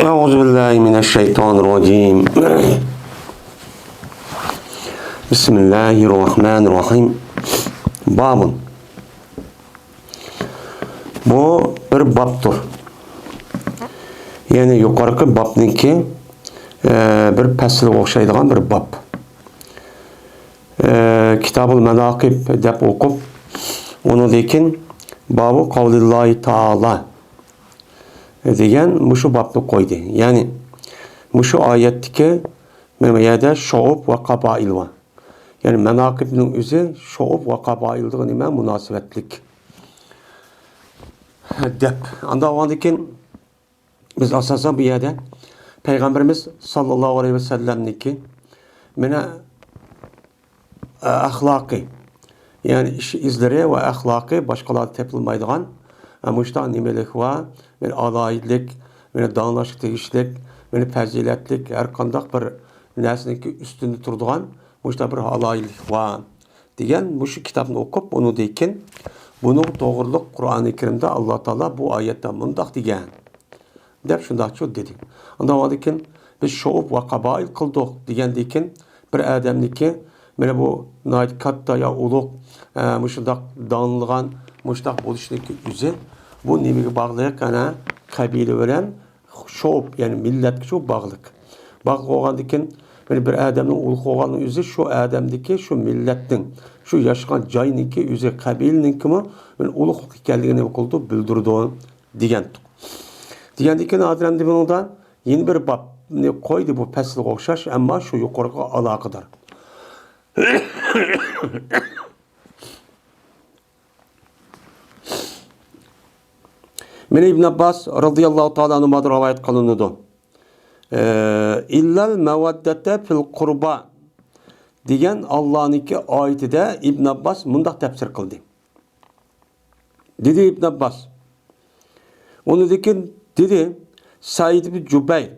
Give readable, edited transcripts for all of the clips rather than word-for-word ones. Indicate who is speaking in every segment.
Speaker 1: Euzubillahimineşşeytanirracim. Bismillahirrahmanirrahim. Babın. Bu bir babdır. Yani yukarıki babniki bir pesli okşaydıgan bir bab. Kitab-ül Menakib dep okup onu dekin babu kavlillahi ta'ala degan muşu babni koydu. Yani muşu ayetteki yerde şo'ub ve kabail var. Yani menakibnin üzü şo'ub ve kabail'de nime münasebetlik. Dep. Anda o andakin biz asasen bir yerde Peygamberimiz sallallahu aleyhi ve sellem'niki mene ahlaki yani iş izleri ve ahlaki başkaları tepilmaydıgan muştan nimelik var ve adaylık ve dağınlaşık tegişlik ve faziletlik her kandak bir nesneki üstünde turduğan muştan bir halaylık var diyen bu şu kitabını okup onu deyken bunun doğruluk Kur'an-ı Kerim'de Allah Teala bu ayetten mundak diyen dep şundak çok dedi. Ondan vadiyken biz şo'ub ve kabail kıldık diyen deyken bir adamniki mene bu nayt katta ya uluk muşundak dağınılgan muştak buluştaki üzü bu nimeye bağlayak ana kabile veren şo'ub yani millet şu bağlık. Bak oğan diken bir adamın uluk oğanın üzü şu adamdaki şu milletin şu yaşayan cayniki üzü kabilinin kimi uluk hikayeliğini kıldı bildirdi diyen. Diyen adrendim ondan yeni bir bab koydu bu peslik okşaş ama şu yukarı alakadar. Mene İbn Abbas radıyallahu ta'ala anhuma rivayet kılındı. İllal mevaddete fil kurba diyen Allah'ınki ayetinde İbn Abbas mundak tefsir kıldı. Dedi İbn Abbas. Onu dedi Said bin Cübeyr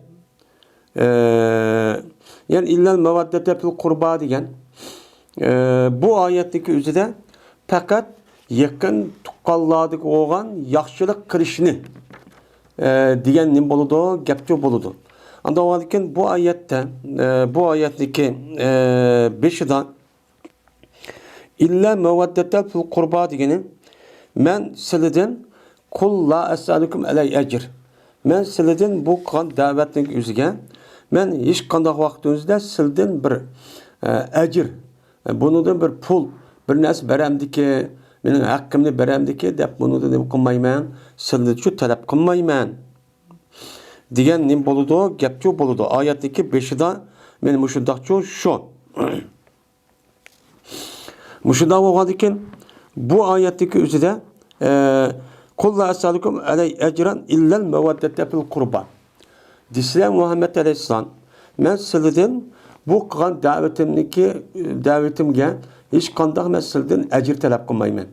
Speaker 1: yani illal mevaddete fil kurba diyen bu ayetteki üzere fakat yakın tuqqalladık oğan yaxşılık kılışını diyen nim boludu, gepço boludu. Anda o halde bu ayette bu ayetteki beşidan illa mevaddete fil kurba diyeni men siliden kul la es'alukum aley ecr. Men siliden bu kan davetlik üzüge men hiç kandak vaktinizde silden bir ecir. Bunun bir pul, bir nes beremdiki, benim hakkımni beremdiki dep bunu da kılmayman, silden şu talep kılmayman. Diyen nim boludu, gepço boludu. Ayetteki beşida men muşundakço şu. Muşundak oğadikin bu ayetteki üzere kul la esalukum aley ecran illel mevaddete fil kurba. Disle Muhammed Aleyhisselam men silden bu kan davetimge hiç kandak meselden ecir talep kılmayman.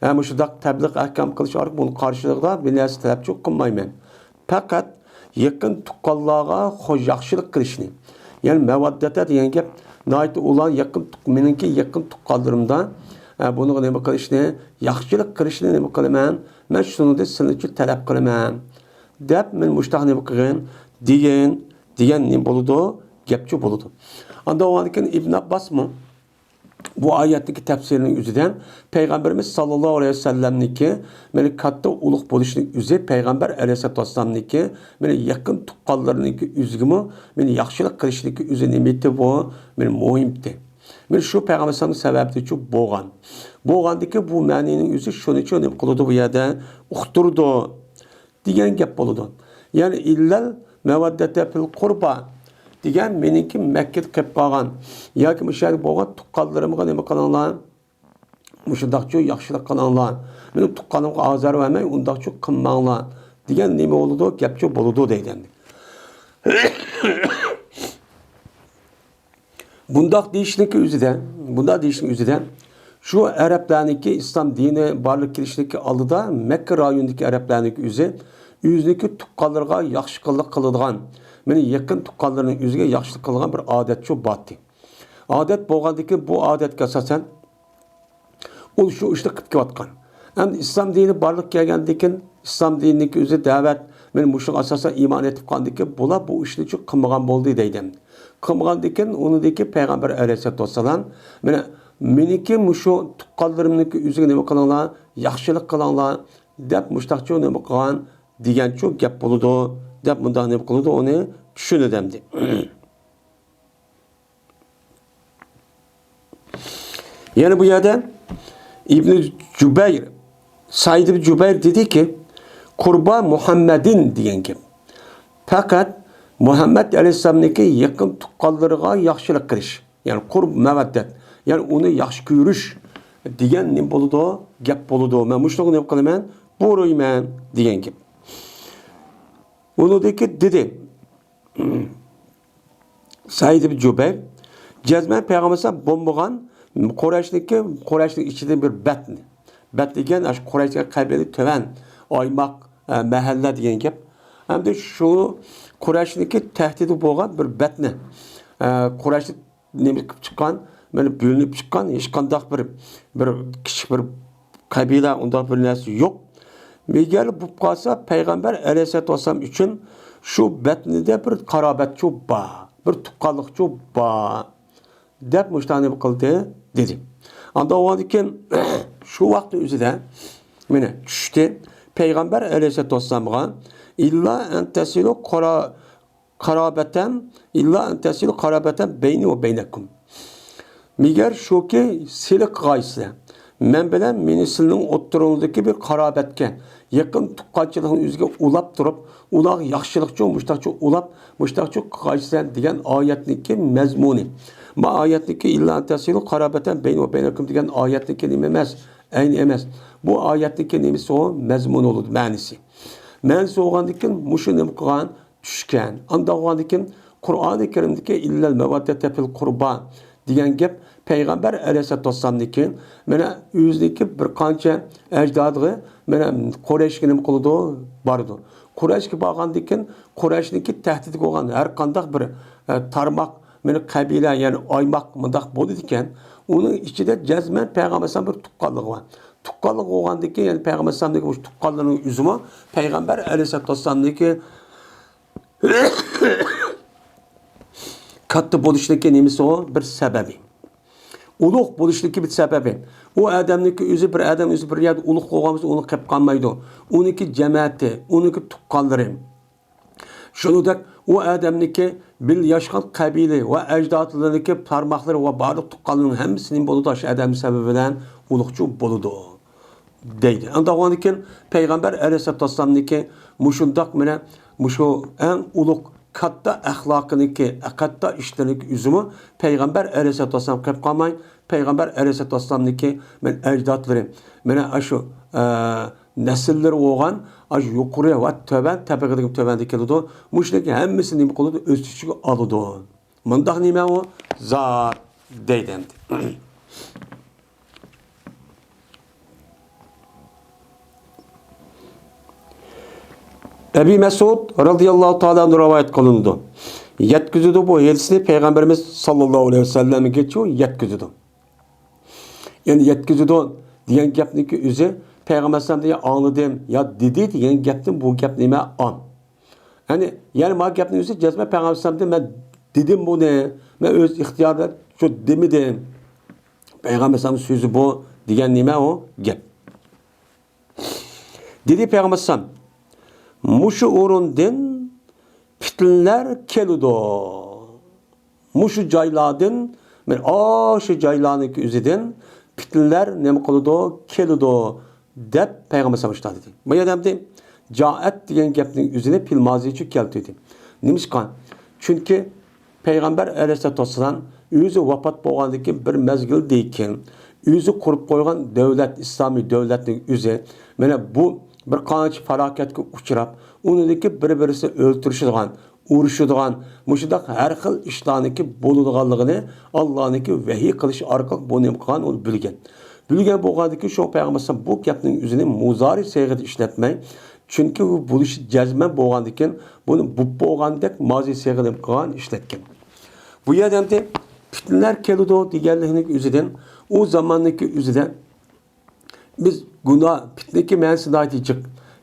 Speaker 1: Yani şudak tebliğ ahkam kılış arık bunun karşılığında bilyası talep çok kılmayman. Fakat yakın tuqqallağa hoş yaxşılık kılışını. Yani mevaddete diyen gep nait olan yakın meninki yakın tuqqallarımda bunu ne kılışını yaxşılık kılışını ne kılman men şunu da senin için talep kılman. Dep men muştaq ne kılgan diyen ne boludu gepçi boludu. Anda o anken İbn Abbas mı bu ayetteki tefsirinin üzerinden Peygamberimiz sallallahu aleyhi ve sellem'niki meni katta uluk buluşunun üzeri Peygamber aleyhissalatu vesselam'niki meni yakın tuqqallarınınki üzgümü meni yaxşılık kılışınınki üzeri nimeti bu meni muhimdi. Meni şu Peygamber sallallahu sebebi çok boğan. Boğandaki bu maninin üzeri şunu için ne kılıdı bu yerde uqturdu diyen gep boludu. Yani illel mevaddete fil kurba diyen meninki Mekke'de kep bağan. Ya ki müşahede boğan tuqqallarımı neme kalanlar. Müşahedakçı yaxşılık kalanlar. Benim tuqqalımı azar vermeyin, undakçı kınmanlar. Diyen neme oludu, gepçi boludu deyden. Bundak değişiklik üzerinde şu Araplarınki İslam dini barlık kirişindeki alıda Mekke rayonundaki Araplarınki yüzdeki tuqqallarga yaxşılık kılıdığan meni yakın tuqqallarının yüzüge yaxşılık kılgan bir adet şu battı. Adet boğandaki bu adetke asasen ol şu işte kıp kevatkan. Hem İslam dini barlık gelgendikin İslam dinindeki yüzü davet men muşun asasen iman etip kandiki bula bu işni çok kılmagan boldu deydim. Kılmagan diken onudaki Peygamber Aleyhisselatü Vesselam meniki muşu tuqqanlarımniki üzüge nima qilinglar, yaxshilik qilinglar deb mushtaqcha nima qilgan degan çok gap bo'ladi deb bunday nima qiladi uni tushunadimdi. Yani bu yerde İbn Cübeyr, Said ibn Cübeyr dedi ki Kurban Muhammed'in degan gap. Fakat Muhammed Aleyhisselam'niki yakın tuqqanlarga yaxshilik qilish, yani qurb mawaddat, yani onu yaxshi ko'rish degan nima bo'ladi, gap bo'ladi. Men mushuni nima qilaman? Bo'rayman degan gap. Unidagi dedi Said ibn Cübeyr jazman payg'ambar bo'lmagan Qurayshning ichida bir batni. Bat degan ash Qurayshga qabili töven, oymoq, mahalla degan gap. Hamda shu Qurayshning tahdidi bo'lgan bir batni. Quraysh nima qilib chiqqan, mana bo'linib chiqqan hech qanday bir kichik bir qabila unda bir narsa yo'q. Megal bu qolsa payg'ambar alayhisolatu vasallam uchun shu batnida bir qarobatchi bor, bir tuqqanlikchi bor deb mushtani qildi dedi. Anda o'g'andikin shu vaqt o'zida mana tushdi payg'ambar alayhisolatu vasallamga illa antasilu qarabatan beyni ve beynekum. Megar shuki silik g'aysi men bilan meni sizning o'ttiringdagi bir qarabetga yaqin tuqqanchilikni o'ziga ulab turib, ular yaxshilikchi, mushtaqchi g'aysan degan oyatniki mazmuni. Bu oyatniki illa antasilu qarabatan beyni ve beynekum degan oyatniki nima emas, ayni emas. Bu oyatniki nimasi o mazmun bo'ladi, ma'nisi. Men so'g'andikin mushu nima qilgan tushgan. Anda o'g'andikin Qur'oni Karimdagi illal mavaddata fil qurba degan gap payg'ambar alayhisolatu vasallamniki mana o'zidagi bir qancha ajdodg'i mana Qurayshga nima qildi bordi. Qurayshga borgandikin Qurayshniki tahdid bo'lgan har qanday bir tarmoq mana qabila ya'ni oymoq mundaq bo'ldi ekan, uning ichida jazman payg'ambar sallam bir tuqqanligi bor. Tuqqanlik bo'lgandiki, ya'ni payg'ambar sallamniki o'sha tuqqanlarning uzumi payg'ambar alayhisolatu vasallamniki katta bo'lishligi nimasi o bir sababi. Ulug' bo'lishligi bir sababi. U odamniki o'zi bir odam o'zi bir yerda ulug' bo'lganmiz, uni qilib qolmaydi. Uniki jamoati, uniki tuqqanlari. Shuningdek, u odamniki bil yashqan qabila va ajdodlarniki tarmoqlari va barliq tuqqanlarning hammasining bo'ladi shu odam sababidan ulug'chi bo'ladi deydi. Andaqondikin payg'ambar alayhisolatu vasallamniki mushundoq mana mushu eng ulug' katta axloqiniki, katta ishlariniki üzümü payg'ambar alayhisolatu vasallam qilib qolmay, payg'ambar alayhisolatu vasallamniki men ajdodlarim mana shu nasllari bo'lgan ash yuqori va to'ban tabaqadagi to'banda keladi. Mushniki hammasini nima qiladi? O'z ichiga oladi. Mundaq nima u? Zot deydi. Ebi Mesud radıyallahu ta'ala rivayet kılındı. Yetkizdi bu hadisini Peygamberimiz sallallahu aleyhi ve sellem'e geçiyor, yetkizdi. Yani yetkizdi diyen gapniki üzü Peygamber sallallahu anladım ya dedi diyen gapni bu gap nime an. Yani ma gapni üzü cezme Peygamber sallallahu ben dedim bunu, ben öz ihtiyarlar şu demedim. Peygamber sallallahu sözü bu diyen nime o gap. Dedi Peygamber sallallahu muşu o'rindan fitnlar keludi. Muşu joylardan, men o'sha joylarning o'zidan fitnlar nima qiladi? Keludi deb payg'ambar sallallohu alayhi vasallam dedi. Bu yerda jaat degan gapning o'zini fil mozichi keltirdi. Nimishqa? Chunki payg'ambar alayhisolatu vasallam o'zi vafot bo'lgandan keyin bir mezgilda ekan, o'zi qurib qo'ygan davlat, islomiy davlatning o'zi mana bu bir qancha falokatga uchrab, uniki bir-birisi o'ltirishadigan, urushadigan, mushundaq har xil ishlarniki bo'ladiganligini Allohniki vahiy qilish orqali buni qilgan uni bilgan. Bilgan bo'lgandiki shu payg'ambar bu gapning o'zini muzori siyg'ida ishlatmay, chunki u bo'lishi jazman bo'lgandan buni bu bo'lgandek mozi siyg'ida qilgan ishlatgan. Bu yerda fitnlar keladi deganlikning o'zidan u zamonniki o'zida biz günah fitneki mensini aytacak.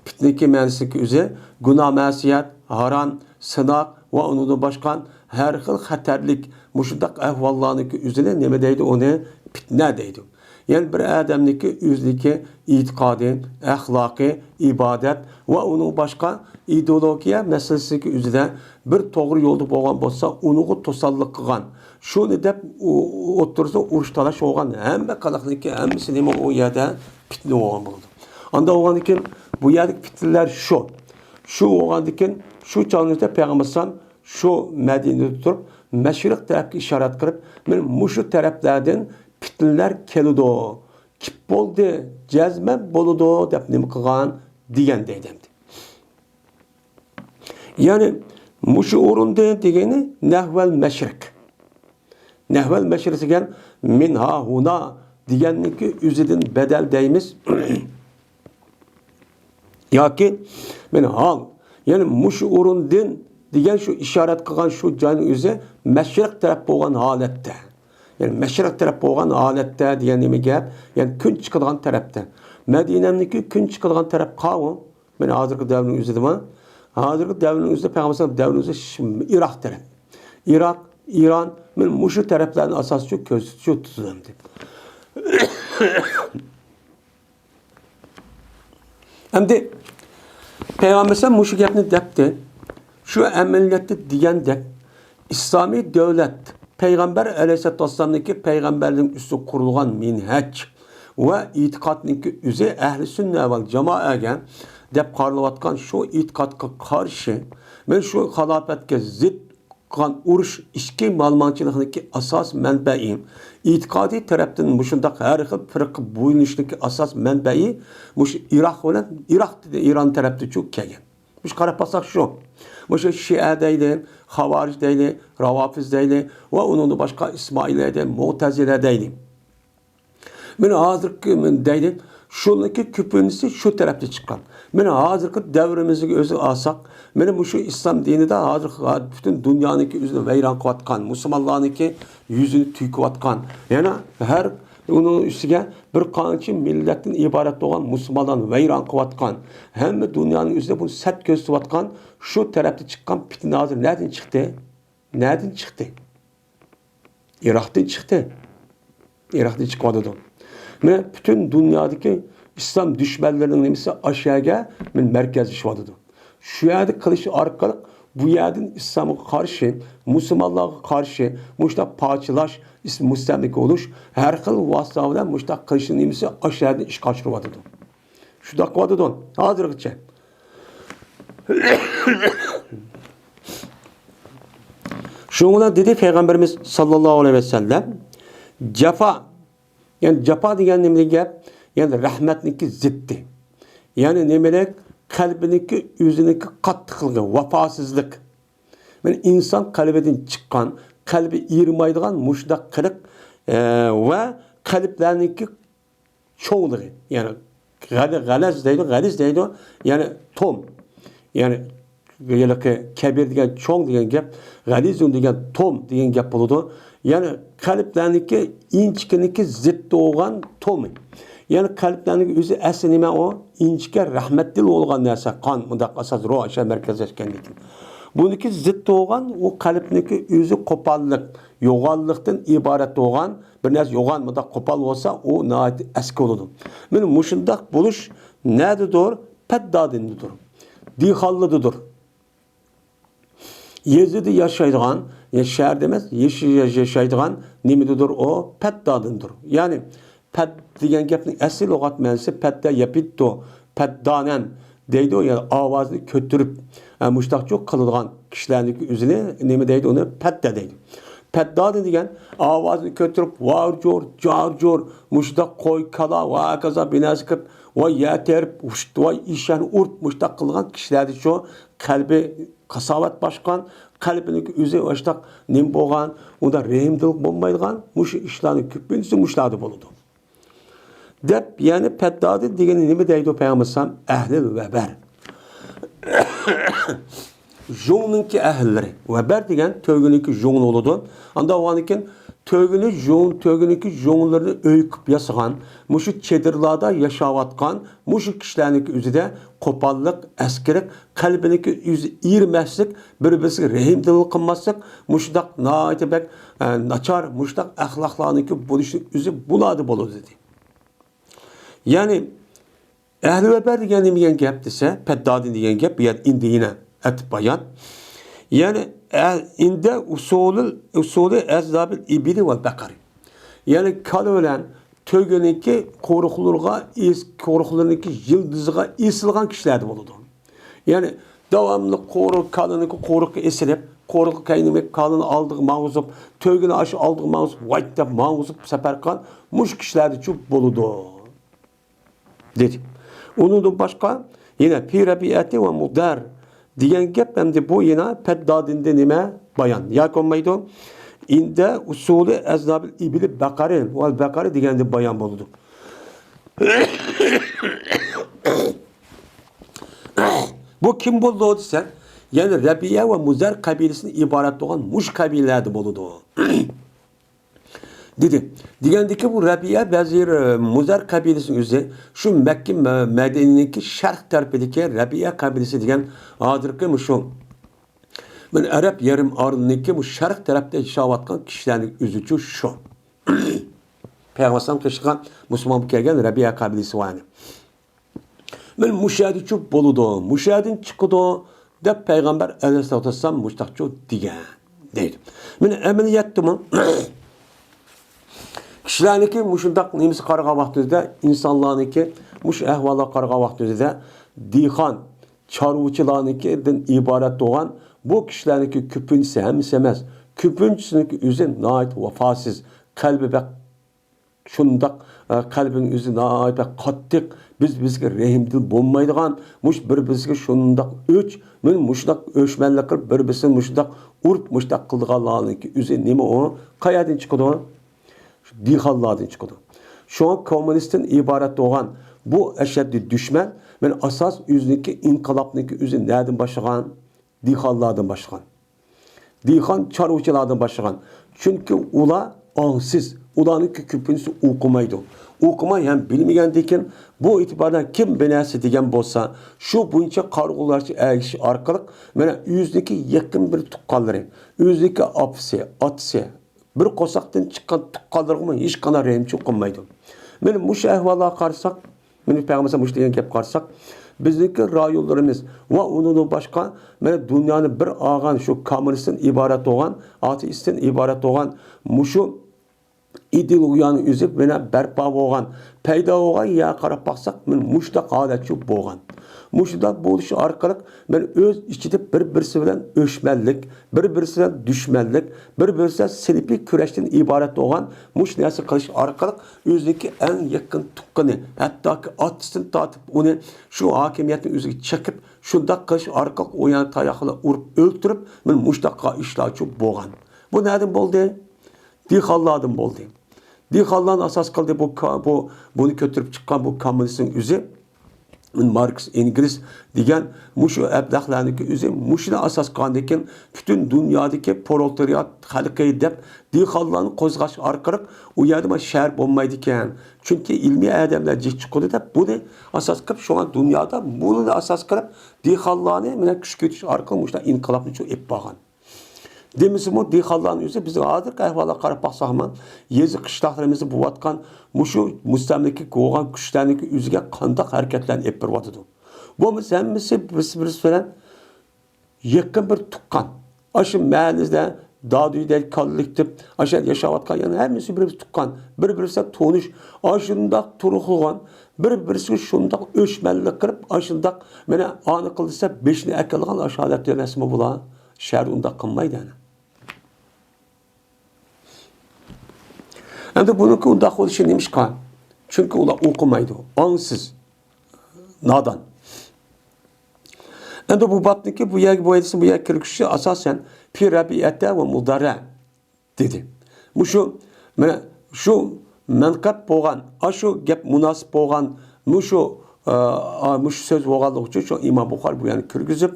Speaker 1: fitneki ma'nosiki o'zi gunoh ma'siyat, harom, sinoq va undan boshqa har xil xatarlik mushundaq ahvollarniki o'zini nima deydi, uni fitna deydi. Yani bir adamniki o'zligi e'tiqodi, axloqi, ibodat va uning boshqa ideologiya masalasiki o'zida bir to'g'ri yo'lda bo'lgan bo'lsa, uniga to'sqinlik qilgan. Shuni deb o'tirsa urush talash bo'lgan hamma qaloqniki hammasi nima u yerda fitna bo'lgan bo'ldi. Anda bo'lgandan bu yerdagi fitnalar shu bo'lgandan keyin shu chog'da payg'ambar shu Madinada turib mashriq tarafga ishorat qilib, men mushu taraflardan fitnalar keladi, kip bo'ldi, jazman bo'ladi deb nima qilgan degan deydi. Ya'ni mushu o'rinda degani nahval mashriq. Nahval mashriq degan min ha huna deganniki o'zidan badal deymiz. yoki men hal, ya'ni mushu o'rindan degan shu ishorat qilgan shu joyning o'zi mashriq taraf bo'lgan holatda. Yani mashriq taraf bo'lgan holatda degan nima gap? Yani kun chiqadigan tarafda. Madinamniki kun chiqadigan taraf qavm. Men hozirgi davrning o'zida hozirgi davrning o'zida payg'ambar davrning o'zi Iroq taraf. Iroq, Iron, men mushu taraflarning asosi shu ko'z tutdim deb. Endi payg'ambar mushu gapni debdi. Shu amaliyotda degandek İslami devlet Peygamber Aleyhisselatü Vesselam'daki peygamberliğin üstü kurulan minhaj ve itikadniki üze ehli sünnet ve cemaatge dep qarılayotgan şu itikadga karşı men şu halafetge zid qilgan urush ichki malmonchilikniki asos manbai e'tiqodiy tarafdan mushundaq har xil firqa bo'yinishniki asos manbai mush Iroq bilan Iron tarafda cho'k kelgan. Biz qarab basak şu. Mushu Şia deydi, Havaric deydi, Ravafiz deydi ve onun başka İsmail'e deydi, Mu'tazile deydi. Men hazırki deydi, şunlaki küpünisi şu tarafta çıkan. Men hazırki devrimizdeki özü alsak, benim bu şu İslam dini de hazır bütün dünyanınki yüzünü veyran kıvatkan, Müslümanlarınki yüzünü tüyküvatkan. Yani her onun üstüge bir qancha millettin ibaret olan Müslümanlarını veyran kıvatkan. Hem de dünyanın yüzünde bunu set göstervatkan, şu tarafta çıkan fitne hazır. Nereden çıktı? Nereden çıktı? Irak'tan çıktı. Irak'tan çıkmadı. Ve bütün dünyadaki İslam düşmanlarının nemisi aşağıya merkezleşiyordu. Şu yerde kılıç arkalık bu yerden İslam'a karşı, Müslümanlığa karşı muşta parçalaş, müstemlik oluş, her xil vasıtalardan muşta kılıçın nemisi aşağıdan iş kaçırıyordu. Şu da kovadı. Hazırlıkça. Şuna dedi Peygamberimiz sallallahu aleyhi ve sellem, cefa, yani cefa degan nima gap? Yani rahmatniki ziddi. Yani nemelek kalbiniki, yüzüniki qattiqligi, vafosizlik. Men inson qalbidan chiqqan, qalbi irmaydigan mushdaq qiliq va qalblarniki cho'ngligi. Yani g'aliz deydi, yani tom. Yani kabir degan cho'ng degan gap, g'alizun degan tom degan gap bo'ladi. Yani qalblarniki inchkiniki ziddi bo'lgan tomi. Yani qalblarning o'zi asli nima o? Inchga rahmatli bo'lgan narsa, qon mundaq asos ruh aşağı merkezleşkenlik. Buniki ziddi bo'lgan o qalbniki o'zi qo'pollik, yo'g'onlikdan iborat bo'lgan bir narsa yo'g'on mundaq qo'pol bo'lsa, o nihoyat eski bo'ladi. Mana mushundaq bo'lish nadidir? Paddodindir. Dihonlidir. Yezidi yaşaydigan, şehirde emas, yaşaydigan nimidir o? Paddodindir. Yani pad degan gapning asl lug'at ma'nosi padda yapitto, paddanan deydi o, yani ovozini ko'tarib, mushtaqchoq qiladigan kishilarning o'zini nima deydi, uni padda deydi. Paddani degan ovozini ko'tarib, varjor, jarjor, mushtaq qo'y kala va kaza binasi qilib, va yaterib, va ishani urt mushtaq qilgan kishilarning shu qalbi qasovat boshqan, qalbining o'zi mushtaq nim bo'lgan, unda rahimdilik bo'lmaydigan, mush ishlarning ko'pincha mushlarda bo'ladi. Dep yani peddadi degeni nima deydi Peygamber sallam? Ehlil veber. жоңныңки әһіллері. Вәбәр деген төгінікі жоң олуды. Анда оғаныкен төгінікі жоңларını өйкіп ясыған, мұшы чедірлада яшаватқан, мұшы кішілерінікі үзіде қопаллық, әскерік, қалбінікі үзі иірмәсік, бір-бірісі рейімділік қылмасық, мұшыдақ наайты бәк начар, мұшыдақ әхлақларынікі болышын үзі бұлады болу dedi. Yani Əhl-i Vəbər degen nemigen gep dese, Peddadin degen gep, bir yer indi yine et bayan. Yani inde usulü ezdabil ibili ve bekari. Yani kal ölen tögöneki koruklarınki yıldızıga isilgan kişilerdi buludu. Yani devamlı koruk esilip, koruk kaynamak kalını aldığı mağuzup, tögünü aşı aldığı mağuzup, vaytta mağuzup seperkan, muş kişilerdi çok buludu. Dedi. Onun da başka yine pirabiyeti ve mudar diyen gep hem de bu yine Peddadinde nime bayan. Ya konmaydı inde usulü eznabil ibili bekari ve bekari diyen de bayan buldu. Bu kim buldu o desen? Yani Rabiye ve Muzar kabilesinin ibaret olan Muş kabilelerdi buldu. Dedi. Degandiki bu Rabiye bazı Muzar kabilesinin üzeri şu Mekke Medine'deki şark tarafındaki Rabiye kabilesi degen adırkı şu ben Arap yarım arındaki bu şark tarafta yaşavatkan kişilerin üzücü şu. Peygamber'den kışıkan Müslüman kelgen Rabiye kabilesi var. Ben müşahede çok boludu. Müşahedin çıkıdı da Peygamber Aleyhisselatü Vesselam müştakçı degen. Deydi. Ben emeliyattı mı? Kişilerniki muşundaq nemisi qarıqa vaxtında insanlarniki muş ehvala qarıqa vaxtında dihan çarvuçılarnikidən ibaret olan bu kişilerniki küpüncüsü hemisi emez. Küpüncüsününki üzü nait vefasız. Kalbi bək şundaq kalbinin üzü nait bək qattiq. Bizge rehimdil bulmaydıgan muş bir-bizge şundaq öç. Men muşundaq öçmenlik qilib bir-birisini muşundaq urp muşundaq qıldığanlarniki üzü nemi o? Qayadın çıkıdı o? Dihallardan çıkıdı. Şu an komünistin ibaret olan bu eşeddi düşman ben asas yüzündeki inkılapniki üzü nereden başlayan? Dihallardan başlayan. Dihan çarvuçalardan başlayan. Çünkü ula ansız. Ulanın küpünsü okumaydı. Okumay hem bilmegendeyken bu itibardan kim benesi degen bolsa şu bunca kargılarçı ergişi arkalık mena yüzdeki yakın bir tukkalları, yüzdeki apsi, atsi, bir qosaqdan chiqqan tuqqanlarga hech qanday rehimchi qilmaydi. Men mush ahvolga qarasak, men Peygamber mush degan gap qarasak, bizniki rayonlarimiz va undan boshqa mana dunyoni bir olgan shu kommunistdan iborat bo'lgan, ateistdan iborat bo'lgan mushu ideologiyani o'zi mana barpo bo'lgan, paydo bo'lgan ya qarab baqsak, men mushda holatchi bo'lgan. Mushda bo'lishi orqali men o'z ichida bir-birisi bilan o'shmanlik, bir-birisi bilan dushmanlik, bir-birisi silpiy kurashdan iborat bo'lgan mush narsa qilish orqali o'zidagi eng yaqin tuqqani, hattoki otisidan tortib uni shu hokimiyatni o'ziga chekib, shunda qilish orqali o'yan tayoqla urib o'ltirib, men mushdaqa ishlovchi bo'lgan. Bu nereden bo'ldi? Dihallardan bo'ldi. Dihallarni asos qildi buni ko'tarib chiqqan bu kommunistning o'zi Marx, Engels degan mushu abdahlarniki o'zi mushuni asos qilgandan butun dunyodagi proletariat xalqi deb dihallarni qo'zg'ash orqali u yerda shahar bo'lmaydi ekan. Chunki ilmiy odamlar jih chiqadi deb buni asos qilib shu dunyoda buni asos qilib dihallarni mana kuch ko'tish orqali mushda inqilobni chu ep bo'lgan. Demisi bu dihallarning o'zi biz hozir ahvolga qarab baqsaqman, yezi qishloqlarimizni buvatgan mushu mustamlika qo'ygan kuchlarniki o'ziga qanday harakatlarni ep beryotdi. Bu hammasi bir-birisi bilan yaqin bir tuqqan. Aşı ma'nizda daduyday kollektiv, aşı yashayotgan yana hammasi bir-birisi tuqqan, bir-birisi tonish, ashundaq turg'ilgan, bir-birisi shundaq o'shmanlik qilib, ashundaq mana ani qilsa 5ni akalgan asholat emasmi bular? Shahar unda qilmaydi ana. Hem de bununki undaq bo'lishi nemish qan? Chunki ular o'qimaydi, ongsiz, nadan. Endi bu babniki bu yerga bo'yadisi bu yerga kirishi asosan pirabiyata va mudara dedi. Mana shu manqab bo'lgan, shu gap munosib bo'lgan, shu so'z bo'lganligi uchun shu Imom Buxoriy bu yerni kirgizib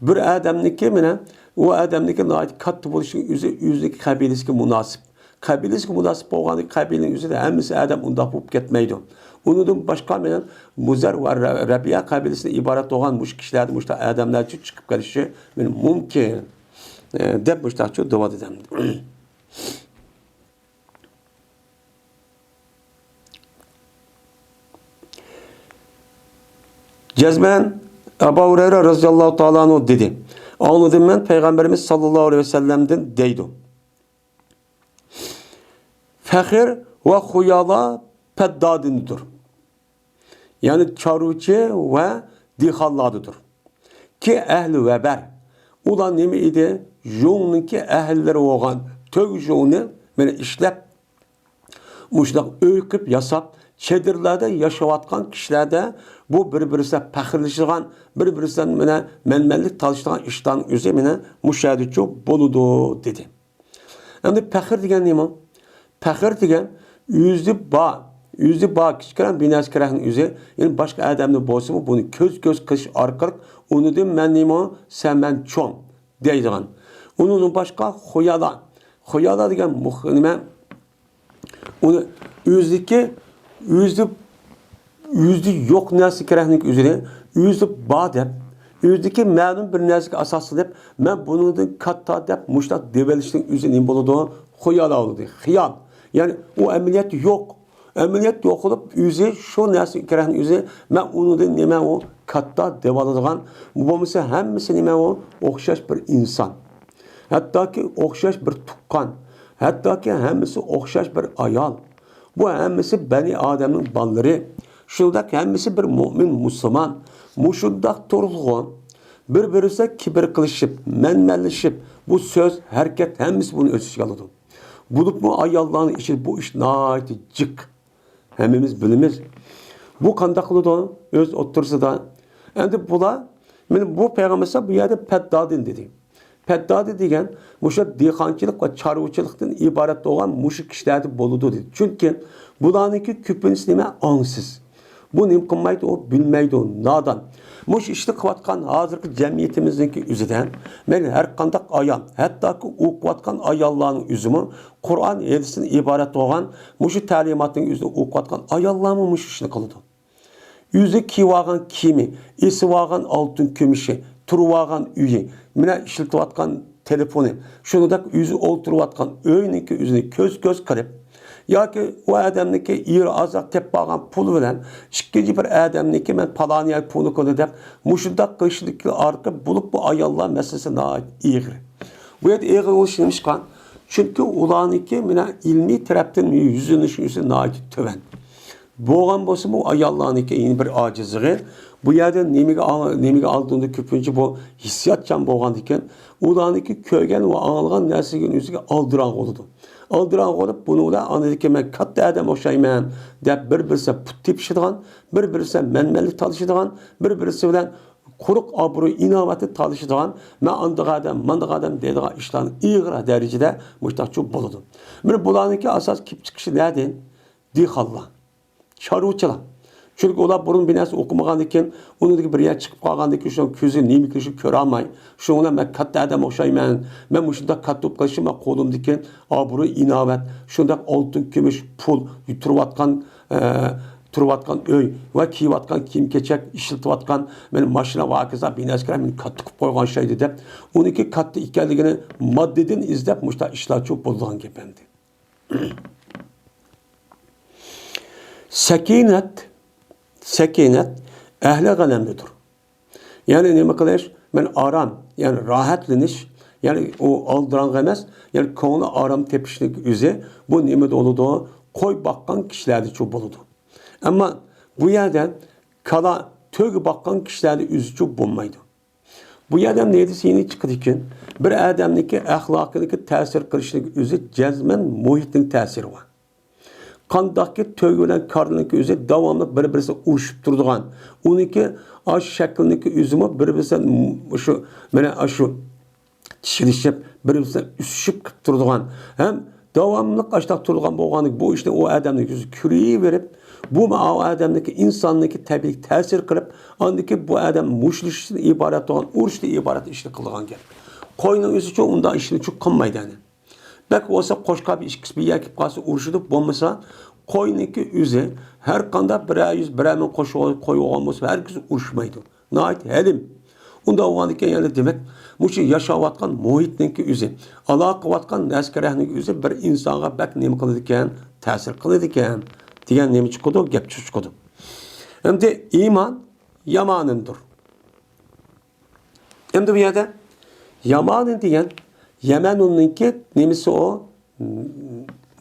Speaker 1: bir adamniki mana u adamniki katta bo'lishning o'zidagi qabiliyatiga munosib. Qabiliyatiga munosib bo'lganda qabilining o'zida hammasi adam undaq bo'lib ketmaydi. Undan boshqa mana Muzar va Rabiya qabiliyatidan iborat bo'lgan mush kishilarning mush odamlar chiqib kelishi mumkin deb mushtachu da'vat edim. Cezmen Ebu Hureyre radıyallahu ta'ala anhu dedi. Anladım ben Peygamberimiz sallallahu aleyhi ve sellem'den deydi. Fehir ve huyala peddadindir. Yani çarıcı ve dihalladıdır. Ki ehli veber. Ulan nemi idi? Jonun ki ehilleri olan tök jonu beni işlep muşlaq öyküp yasap çedirlerde yaşavatkan kişilerde bu bir-birisine pəxirləşiğən, bir-birisindən mənmənlik talışdığan işlərin özü mənə müşahidəçi boludu dedi. Hem de pəxir degen neyəm? Pəxir degen yüzlü bağ kişikərən bir nəskərənin özü, yəni başqa ədəmli bolsa mı bunu köz qış arqalıq, onu deyim mən neyəm o, sən mən çon deydiğən. Onun başqa xoyala degen müxinimə, onu yüzlü yok nəsi kerahnik üzere, yüzlü bağ dep, yüzdeki məlum bir nəsik asası dep, mən bunu da katta dep, muşlaq develişinin üzerine boludu, xiyal aldı, xiyal. Yani o əməliyyat yok. Əməliyyat yok olup, yüzü, şu nəsik kerahnik üzere, mən onu da nemə o katta devaladığan, bu bomisi həmmisi nemə o, oxşaş bir insan. Hatta ki, oxşaş bir tukkan. Hatta ki, həmmisi oxşaş bir ayal. Bu həmmisi Bəni Adəmin balları. Şundak həmmisi bir mümin, Müslüman. Muşundak turğun, bir-birisi kibir qilishib, mənməlləşib, bu söz, hərəkət, həmmisi bunu öz içine aldı. Bulup mu ayallarının içi bu iş nəhayət cık. Həmmimiz bilimiz. Bu qandaq qılıdı öz otursa da. Endi bu peyğəmbərsə bu yerdə Peddadin dedi. Peddadi degen muşa dehqançılık ve çarvıçılıktan ibaret olan muşu kişilerde boludu dedi. Çünkü bulanınki küpünüz neme ansız. Bu nem kılmaydı o bilmeydi o nadan. Muş işte kıvatkan hazırki cemiyetimizdeki üzüden ben her kandak ayal hatta ki o kıvatkan ayalların üzümü Kur'an hadisinin ibaret olan muşu talimatının üzerinde o kıvatkan ayallarımı muş işini kıldı. Yüzü kivağın kimi, esi vağın altın kümüşü, turvağın üye, mine işiltivatkan telefonu, şunu da yüzü olturuvatkan öyününki yüzünü köz kırıp, ya ki o adamniki iri azak tep bağın pulu bilen, ikinci bir adamniki men palaniyay pulu konu dep, muşundak kışlıklı arka bulup bu ayallar meselesine ait iğri. Bu yerde iğri oluşturmuşkan, çünkü ulaniki mine ilmi taraftan yüzünün yüzüne ait töven. Boğan bolsa bu ayallarınki yeni bir acizliği. Bu yerden nemiga aldığında köpünce bu hissiyatcan boğan diken ulaniki köygen ve anılgan nesliğin üstüne aldıran oldu. Aldıran olup bunu da anladık men katta adam oşayman dep bir-birisi put tepişidigan, bir-birisi menmellik talışıdigan, bir-birisi bilen quruq abru inovati talışıdigan, men andıq adam deydigan işlerin iğra derecede muştaqçı boludu. Mana bularniki asas kip çıkışı nereden? Dihalla. Çarvıçılar. Çünkü olar burun bir narsa okumagan ekan, unidagi bir yer chiqib qolgandan keyin shu ko'zi nima qilishini ko'ra olmay, shunga men katta odam o'xshayman, men mushunda katta bo'lib qolishim qo'limda ekan, obro' inovat, shunda oltin, kumush, pul turvatgan uy va kiyvatgan kiyim-kechak, ishlatayotgan men mashina va hokazo binoskara meni katta qilib qo'ygan shaydi deb, uniki katta ekanligini moddadan izlab mushta ishlarchi bo'lgan gap endi. Sekinet ehli galemlidir. Yani ne kılış? Ben aram, yani rahatlaniş, yani o aldıran emas, yani konu aram tepişlik üzü, bu nimet oludu, koy bakkan kişilerde çok boludu. Ama bu yerden kala tövbe bakkan kişilerde üzü çok bulmaydı. Bu yerden neydi yeni çıktı ki, bir adamdaki ahlakındaki tesir kılışlık üzü cezmen muhitin tesiri var. Qandaqki tövgülen karnınki üzü davamlı bir-birisi uruşup durduğun. Onunki aş şekliniki üzümü bir-birisi şu tişilişip, bir-birisi üsüşüp kıp durduğun. Hem davamlılık aştaq durduğun boğanlık bu işte o adamlık yüzü küreyi verip, Bu adamdaki insandaki tabiiy ta'sir qilib, andaki bu adam mushlishdan iborat olan, urushdan iborat ishni qilgan gap. Qo'yning o'zi uchun unda ishni çok qilmaydi yani. Bak olsa qo'shqa bir ikkisi bir yakib qolsa urushida bo'lmasa, qo'yniki o'zi har qanday 100-1000 qo'shib qo'ygan bo'lsa, herkes urushmaydi. Nəhayət həlim. Unda olğandıkən yəni demək, bu ki yaşayatqan muhitninki özü, əlaqəvatqan nəskərəhninki özü bir insana bək nəm qılıdıkən, təsir qılıdıkən, deyən nəm çıxıdı, gəp çıxıdı. Hem de iman yamanındır. Hem de bu yerdə yamanın deyən, Yemenunninki nemisi o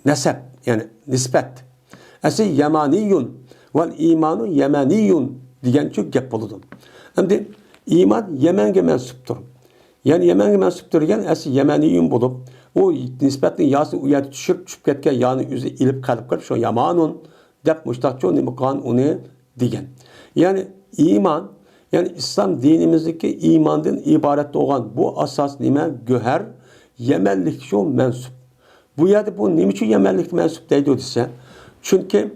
Speaker 1: nesep, yani nispet. Əsl yamaniyun vel imanu yemeniyun deyən ki gəp boludu. Hem de iman Yemen'e mensuptur. Yani Yemen'e mensuptur yani asıl Yemeniyun bulup o nispetin yasını uyarı düşüp ketken yani yüzü ilip kalıp şu yamanun dep müştakçı ne mukan onu diyen. Yani iman yani İslam dinimizdeki imandan ibaret olan bu asas nime göher Yemenlik şu mensup. Bu yerde bu ne için Yemenlik mensup deydi ise çünkü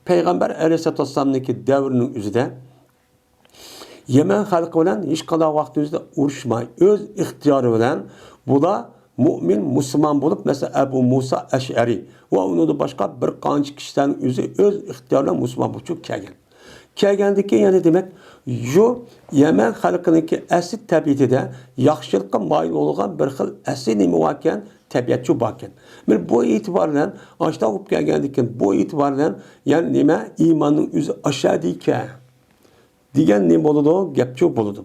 Speaker 1: Peygamber Aleyhisselatü Vesselam'daki devrinin üzerinde Yemen halkı bilen hiç kadar vaktimizde uğraşmay. Öz ihtiyarı bilen bu da mümin, Müslüman bulup mesela Ebu Musa Eş'ari ve onu da başka bir qancha kişilerin özü öz ihtiyarıyla Müslüman bulup kelgen. Kelgendeki yani demek şu Yemen halkınınki əsl təbiətində yaxşılıqqa mail olğan bir xil əsl nemi varkən təbiətçi barkən. Bu itibarla aşağı olub gəlgəndikən bu itibarla yani neme imanın üzü aşağı dikən diyen ne boludu? Gepçi boludu.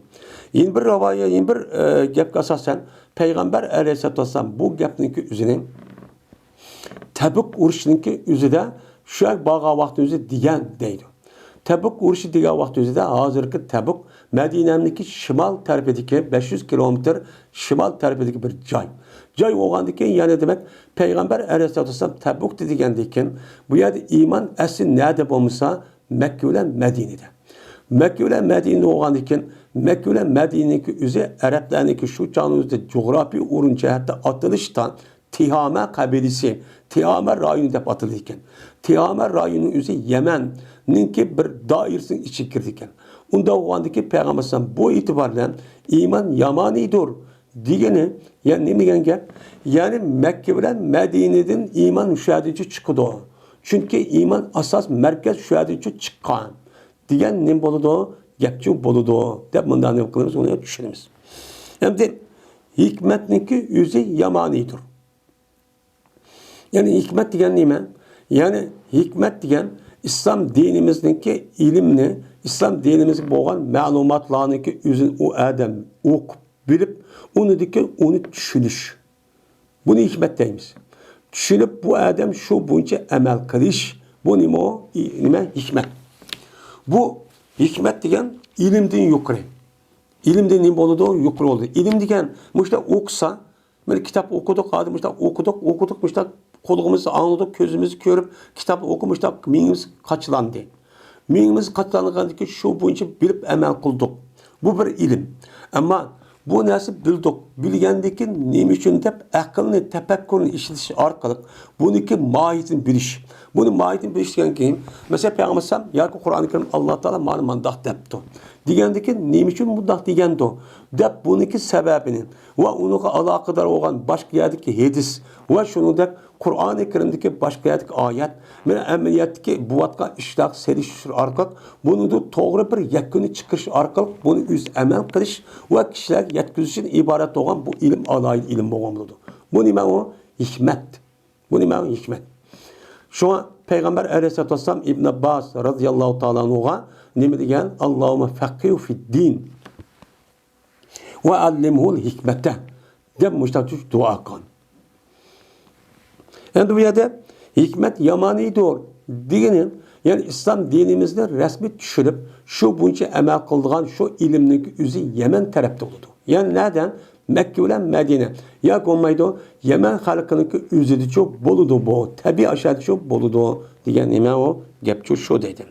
Speaker 1: Yeni bir ravaya, yeni bir gep asasen Peygamber Aleyhisselatü Vesselam bu gepninki üzerine Tebuk uruşununki üzerinde şu an bağa vakti üzerinde diyen deydi. Tebuk uruşu diyen vakti üzerinde hazırki Tebuk Medine'deki şimal tarafındaki 500 kilometre şimal tarafındaki bir cay. Cay olğandaki yani demek Peygamber Aleyhisselatü Vesselam Tebuk dediğindeki bu yerde iman asli nerede olmuşsa Mekke ile Medine'de. Mekke ile Medine'de olan iken Mekke ile Medine'deki üzeri Araplarındaki şu canlıda coğrafi urun cihette atılıştan Tihame kabilesi, Tihame rayonu dep atılırken, Tihame rayonunun üzeri Yemen'ninki bir dairesinin içi girdikken, onda oğandaki Peygamber bu itibarla iman yamanidir diyeni, yani ne diyen gel? Yani Mekke ile Medine'den iman müşahedeci çıkıdı. Çünkü iman asas merkez müşahedeci çıkan. Diyen ne boludu? Gepçi boludu. Dep bundan ne kılırız onu düşünürüz. Hem de hikmetninki yüzü yamanidir. Yani hikmet diyen neyme? Yani hikmet diyen İslam dinimizdeki ilimni, İslam dinimizde boğan malumatlarındaki yüzün o adam okup bilip onu düşünüş. Bunu hikmet deyimiz. Düşünüp bu adam şu boyunca emel kılış. Bu nime hikmet. Bu hikmet degen ilimden yukarı. İlimden ne oldu? Yukarı oldu. İlim degen işte okusa, böyle kitap okuduk, okuduk, işte kolumuzu anladık, gözümüzü görüp kitap okumuştuk, minimiz kaçlandı. Minimiz kaçlandığı ki şu boyunca bilip emel kıldık. Bu bir ilim. Ama bu nasıl bildik? Bilgendeki neyim için de akılını, tefekkürünü işletiş arkalık. Bununki mahiyetini biliş. Bunu mahiyetini bilişken kim? Mesela Peygamber Sallam ya ki Kur'an-ı Kerim Allah Teala mandak depti. Digendeki neyim için mundak digendi? Dep bununki sebebini ve onunla alakadar olan başka yerdeki hadis ve şunu dep Kur'an-ı Kerim'deki başka yerdeki ayet ve emeliyetteki bu vatka işlak serişir arkalık. Bunu da doğru bir yakını çıkış arkalık. Bunu üz emel kılış ve kişiler yetkizişin ibaret olan bu ilim alaylı ilim boğumludur. Bu nime o? Hikmet. Bu nime o? Hikmet. Şu an Peygamber Aleyhisselatü Vesselam İbn Abbas radıyallahu ta'ala anhu'a ne diyen? Allahümme fakkihu fid din ve allimhul hikmete dem müştakçı dua kan. Yani bu yerde hikmet yamanidir. Diyenin yani İslam dinimizde resmi düşürüp şu bunca emel kıldığın şu ilimdeki üzü Yemen tarafta oldu. Yani nereden? Mekke ile Medine. Ya olmaydı Yemen halkınınki üzüdü çok boludu bu. Tabi aşağıda çok boludu. Diyen nime o? Gepçu şu dedim.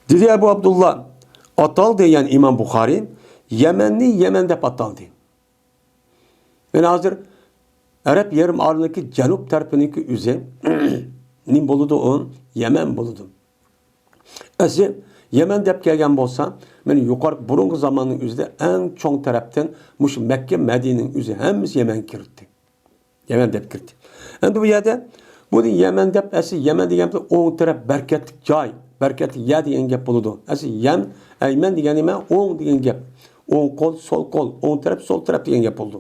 Speaker 1: Dedi Ebu Abdullah atal diyen İmam Bukhari Yemenli Yemen'de ataldı. Yani hazır Arab yarım aralındaki Canub tarafındaki üze nim boludu o Yemen boludu. Asi Yemen dep kelgen bolsa, men yuqor burungi zamanning üzde en çoğ taraftan muş Mekke, Medine'nin üze hemmisi Yemen kirdi. Yemen dep kirdi. Endi bu yerda bu Yemen dep asi Yemen deganda o'ng taraf berkatli joy, berkatli yer degan gap boludu. Asi Yemen degan nima? O'ng degan gap. O'ng qo'l, sol qo'l, o'ng taraf, sol taraf degan gap bo'ldi.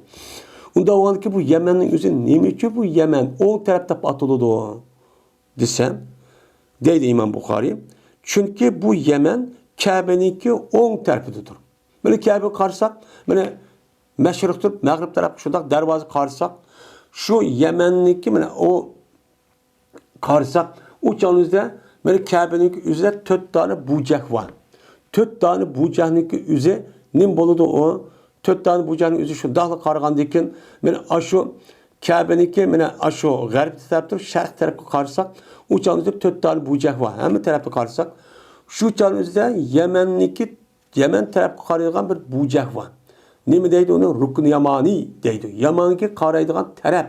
Speaker 1: Unda avvalki bu Yemenning o'zi nima uchun bu Yemen o'ng taraf deb ataladi desam, deydi İmam Buxoriy. Çünkü bu Yemen Kabe'ninki o'ng tarafidadir. Mana Kabe qarsak, mana mashriq turib, mag'rib taraf shundoq darvoza qarsak, shu Yemenninki mana o qarsak, u joningizda mana Kabe'ninki o'zida 4 tane bucak var. 4 tane bucakninki o'zi nim bo'ladi o? 4 tane bucakning o'zi shundoqli qaragandan keyin mana shu Kabe'ninki mana shu g'arb tarafdan sharq tarafga qarsak, u joningizda 4 tane bucak var. Hamma tarafga qarsak, şu joningizda Yemen tarafga qaraydigan bir bucak var. Nima deydi onu? Rukn Yamani deydi. Yamanga qaraydigan taraf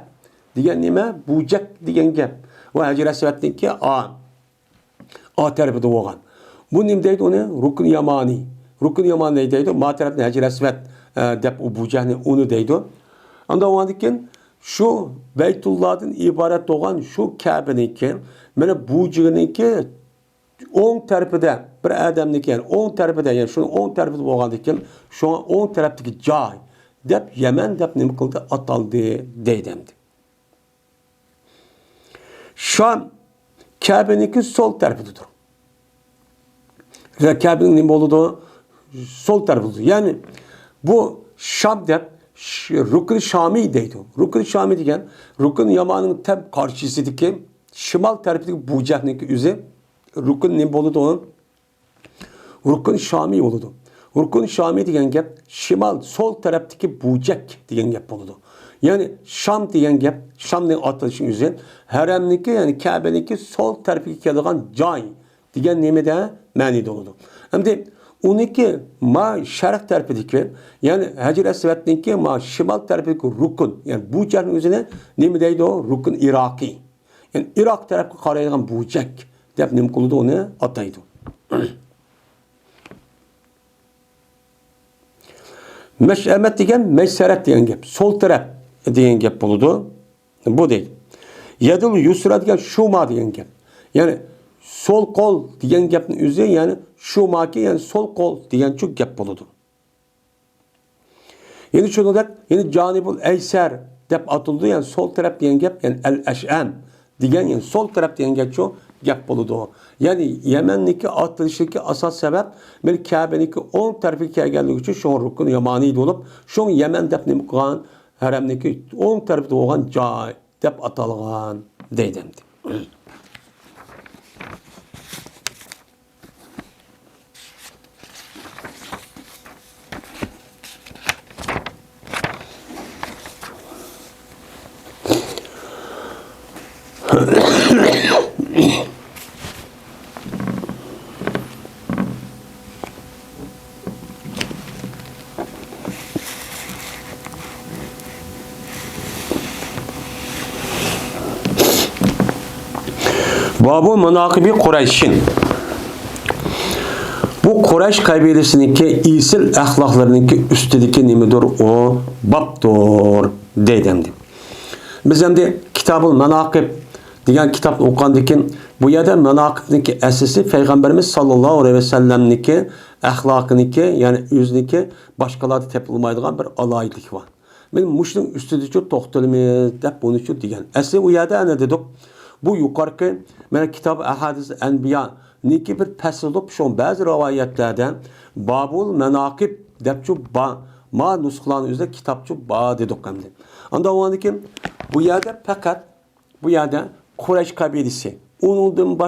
Speaker 1: degan nima? Bucak degan gap. Va Hajar Aswadniki A tarafida bo'lgan. Bu nima deydi onu? Rukn Yamani. Rukn Yamani deydi. Ma tarafdan Hajar Aswad deb u bucakni onu deydi. Anda ondan keyin şu Beytullah'dan ibaret olan şu Kabe'ninki mana bucağınınki o'ng tarafida bir adamniki yani o'ng tarafida yani şunun o'ng tarafida bo'lgandan keyin şu o'ng tarafdagi joy deb Yemen deb nima qildi ataldi deydi. Sham Kabe'ninki sol tarafidadir. Ve Kabe'nin nima bo'ladi? Sol tarafidadir. Yani bu Şam deb Rukn Şami deydi. Rukn Şami degan Rukn Yaman'ın tam karşısındaki şimal tarafidagi bucakninki o'zi Rukun ne boludu onun? Rukun Şami boludu. Rukun Şami degan gap şimal sol taraftaki bucak degan gap boludu. Yani Şam degan gap Şamning atalışının o'zi haremniki yani Kabe'ninki sol tarafiga keladigan joy degan nimada ma'nida bo'ladi. Endi uniki ma sharq tarafidagi yani Hajar Aswadniki ma şimal tarafidagi rukun yani bucakning o'zini nima deydi o? Rukun Iroqiy. Yani Iroq tarafga qaraydigan bucak deb nima qiladi onu ataydi. Meş'emet degan meşseret degan gap, sol taraf degan gap bo'ladi. Bu deydi. Yadul yusra degan shuma degan gap. Yani sol qo'l degan gapning o'zi yani shumaki yani sol qo'l degan chu gap bo'ladi. Yani shuningdek, yani janibul aysar deb atildi yani sol taraf degan gap yani al-ash'am degan yani sol taraf degan gap chu gap bo'ladi. Yani Yemen'deki atılışdaki asas sebep men Kabe'ninki o'ng tarafiga kelganligi uchun shu rukun Yamani bo'lib, shu Yemen deb nima qilgan haramniki o'ng tarafida bo'lgan joy deb atalgan deydi. Babu Menakibi Kureyş'in. Bu Kureyş kabilesininki isil ahlaklarınınki üstüdeki nimidir o babdır deydimdi. Biz hem de Kitab-ı Menakib degan kitapni o'qigandan keyin bu yerda Menakibniki asisi Peygamberimiz sallallohu aleyhi ve sellemniki ahlakıniki yani o'ziniki boshqalarda tepilmaydigan bir alaylik var. Men mushuning ustida to'xtalamiz deb buni chu degan. Asli u yerda ana dedik. Bu yuqorqi mana Kitab Ahadis Anbiya niki bir pasilib shu ba'zi rivoyatlarda Babul Menakib deb chu ma nusxalarning o'zida kitobchu ba dedik hamda. Anda o'g'andan keyin bu yerda faqat bu yerda Kureyş kabilesi, onundan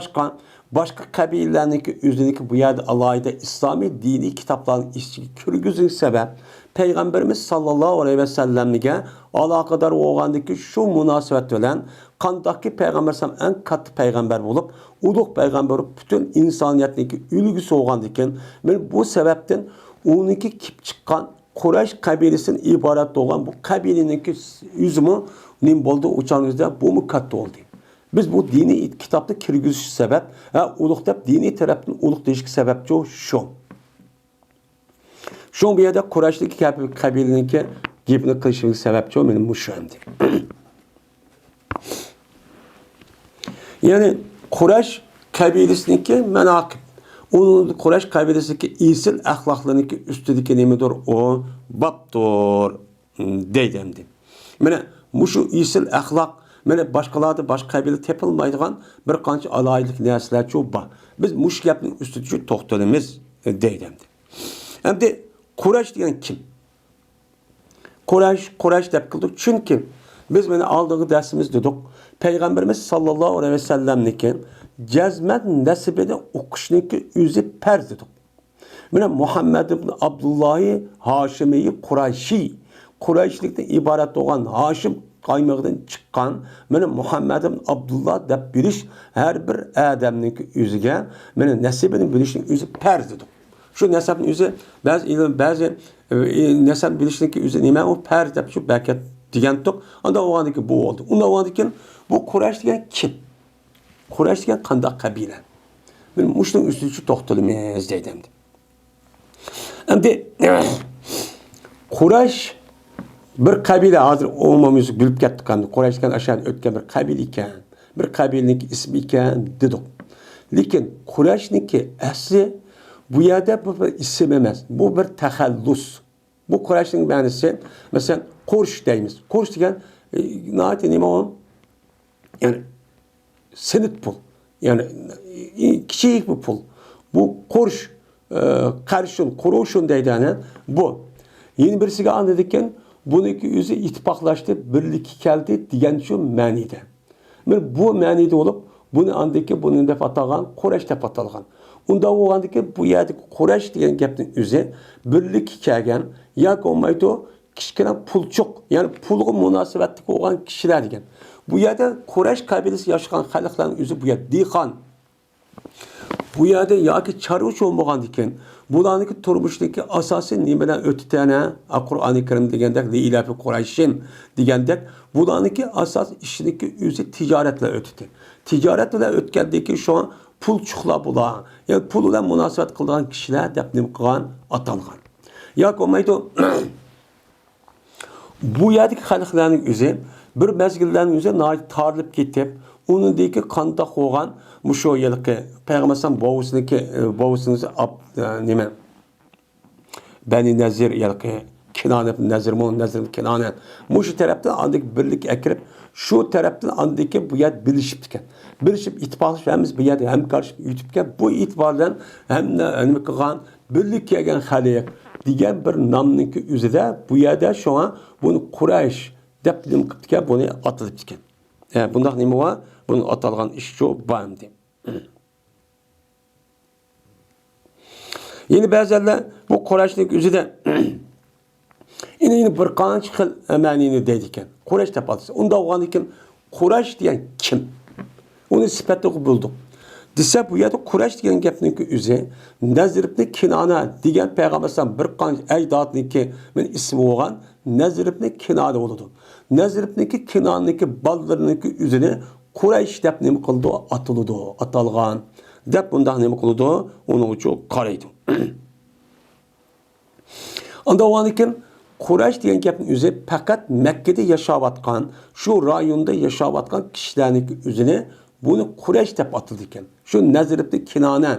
Speaker 1: başka kabilelerindeki özüneki bu yerde alayda İslami dini kitapların içine kürgüzün sebep Peygamberimiz sallallahu aleyhi ve sellem'e alakadar olğandaki şu münasebet olan kandaki Peygamber en katı peygamber olup uluq peygamber olup bütün insaniyetindeki ülgüsü olğandaki bu sebepten onunki kip çıkan Kureyş kabilesinin ibaret olan bu kabileninki yüzümü nim bo'ldi o'changizda bu mu katta oldu. Biz bu dini kitapta kirgizish sebep, ulug' deb diniy tarafdan ulug' deyishga sababchi shu. Shu bu yerda Qurayshlik qabilaniki gapni qilishning sababchi mening mushamdi. Ya'ni Quraysh qabilasiniki manaqib. Onun Quraysh qabilasiniki isil axloqlarniki ustidagi nimadir o babdir deydimdi. Mana mushu isil axloq mana boshqalarda boshqa qabila tepilmaydigan bir qancha alaylik narsalar bor. Biz mush gapning ustida to'xtalamiz deydimdi. Endi Quraysh degan kim? Quraysh deb qildik chunki biz mana oldingi darsimiz dedik. Payg'ambarimiz sallallohu alayhi vasallamniki jazmat nasibini o'qishniki o'zi farz dedik. Mana Muhammad ibn Abdullohi Hashimiy Qurayshi Qurayshlikdan iborat bo'lgan Hashim qaymog'idan chiqqan mana Muhammad ibn Abdullah deb bilish har bir odamniki o'ziga mana nasibini bilishning o'zi farz dedik. Shu nasabning o'zi ba'zi nasab bilishniki o'zi nima u farz deb shu bakat degandik. Unda o'g'andiki bu oldu. Unda o'g'andikin bu Quraysh degan kim? Quraysh degan qanday qabila? Men mushning ustida to'xtalamiz deydim. Endi Quraysh bir qabila hozir umumiy bilib ketdik endi. Quraysh degan ashad o'tgan bir qabila ekan. Bir qabilaning ismi ekan dedik. Lekin Qurayshniki asli bu yerda bu bir isim emas. Bu bir taxallus. Bu Qurayshning ma'nosi, masalan, Qursh deymiz. Qursh degan nima o? Yani senit pul. Yani kichik bir pul. Bu Qursh, qarshun, qurushun deydani bu. Yeni birisiga anladıkken buniki o'zi ittifoqlashdi, birlikka keldi degan shu ma'nida. Men bu ma'nida bo'lib, buni andiki buni deb atalgan, Quraysh deb atalgan. Unda o'g'andiki bu yerdagi Quraysh degan gapning o'zi birlikka kelgan yoki olmaydi kichkina pulchuq, ya'ni pulga munosabatli bo'lgan kishilar degan. Bu yerda Quraysh qabilasi yashagan xalqlarning o'zi bu yerda dehqon. Bu yerda yoki chorvachi bo'lmagan ekan. Bularniki turmushdagi asosiy nima bilan o'tdani? Qur'oni Karim degandek li ilafi Qurayshim degandek bularniki asos ishiniki o'zi tijorat bilan o'tdi. Tijorat bilan o'tgandiki shu pulchuqlar bular. Yani pul bilan munosabat qilgan kishilar deb nim qilgan atalgan. Yoki olmaydi bu yerdagi xalqlarning o'zi bir mezgillarning o'zi tarilib ketib, uningdagi qandoq bo'lgan mushu yilqi payg'ambar bovusiniki nima Bani Nazir yilqi Kinana Nazir Kinana mushu tarafdan andik birlik akirib shu tarafdan andiki bu yer bilishib ekan. Bilishib ittifoqlashamiz bu yerda hamkorlashib yutibgan bu ittifoqdan ham nima qilgan birlik kelgan xalq degan bir nomniki o'zida bu yerda shu buni Quraysh deb nim qilibgan buni atilib ekan. Bundaq nima va buni atalgan ish shu bo'mdi. Yeni ba'zilar bu Qurayshlik o'zida yine bir qancha xil ma'nini deydi ekan. Quraysh deb atalsa. Unda o'g'an ekan Quraysh degan kim? Uni sifatini bildik. Desa bu yerda Quraysh degan gapniki o'zi Nazir ibn Kinana degan payg'ambardan bir qancha ajdodniki men ismi bo'lgan Nazir ibn Kinana bo'ladi. Nazir ibn Kinananiki ballarniki o'zini Quraysh deb nima qildi? Atildi, atalgan. Deb bundaq nima qildi? Uni uchun qaraydi. Unda o'g'anikin Quraysh degan gapning o'zi faqat Makkada yashayotgan, shu rayonda yashayotgan kishilarning o'zini buni Quraysh deb atildi ekan. Shu Nazir ibn Kinana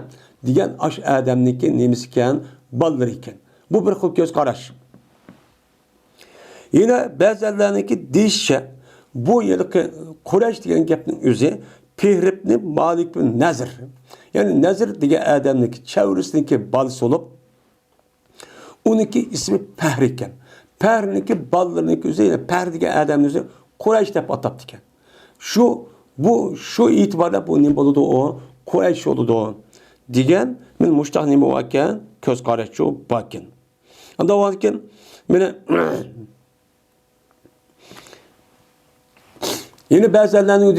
Speaker 1: degan ash odamniki nemisi ekan, ballar ekan. Bu bir xil ko'z qarash. Yine ba'zilarniki deyishcha bu yilqi Quraysh degan gapning o'zi Fihr ibn Malik ibn Nazir. Yani Nazir degan odamniki chavrisniki balisi bo'lib, uniki ismi Fihr ekan. Fihrniki ballarniki o'zi Fihr degan odamning o'zi Quraysh deb atabdi ekan. Shu e'tiborda bu nima bo'ladi o Quraysh bo'ladi degan men mushtaq nima ekan ko'z qarashchi bakin. Unda ekan meni yine ba'zilarning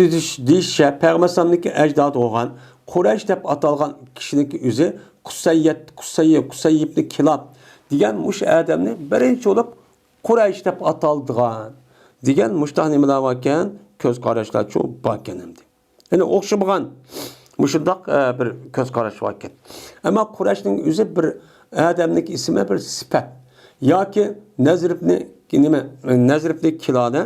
Speaker 1: deyishcha payg'ambarniki ajdod bo'lgan Quraysh deb atalgan kishiniki o'zi Qusay ibn Kilab degan mush odamni birinchi bo'lib Quraysh deb ataldigan degan mushtaq nimalar bor ekan, ko'z qarashlar cho'q bor ekan endi. Ya'ni o'xshagan mushundoq bir ko'z qarash bor ekan. Ammo Qurayshning o'zi bir odamning ismi bir sifat yoki Nazribni Kilona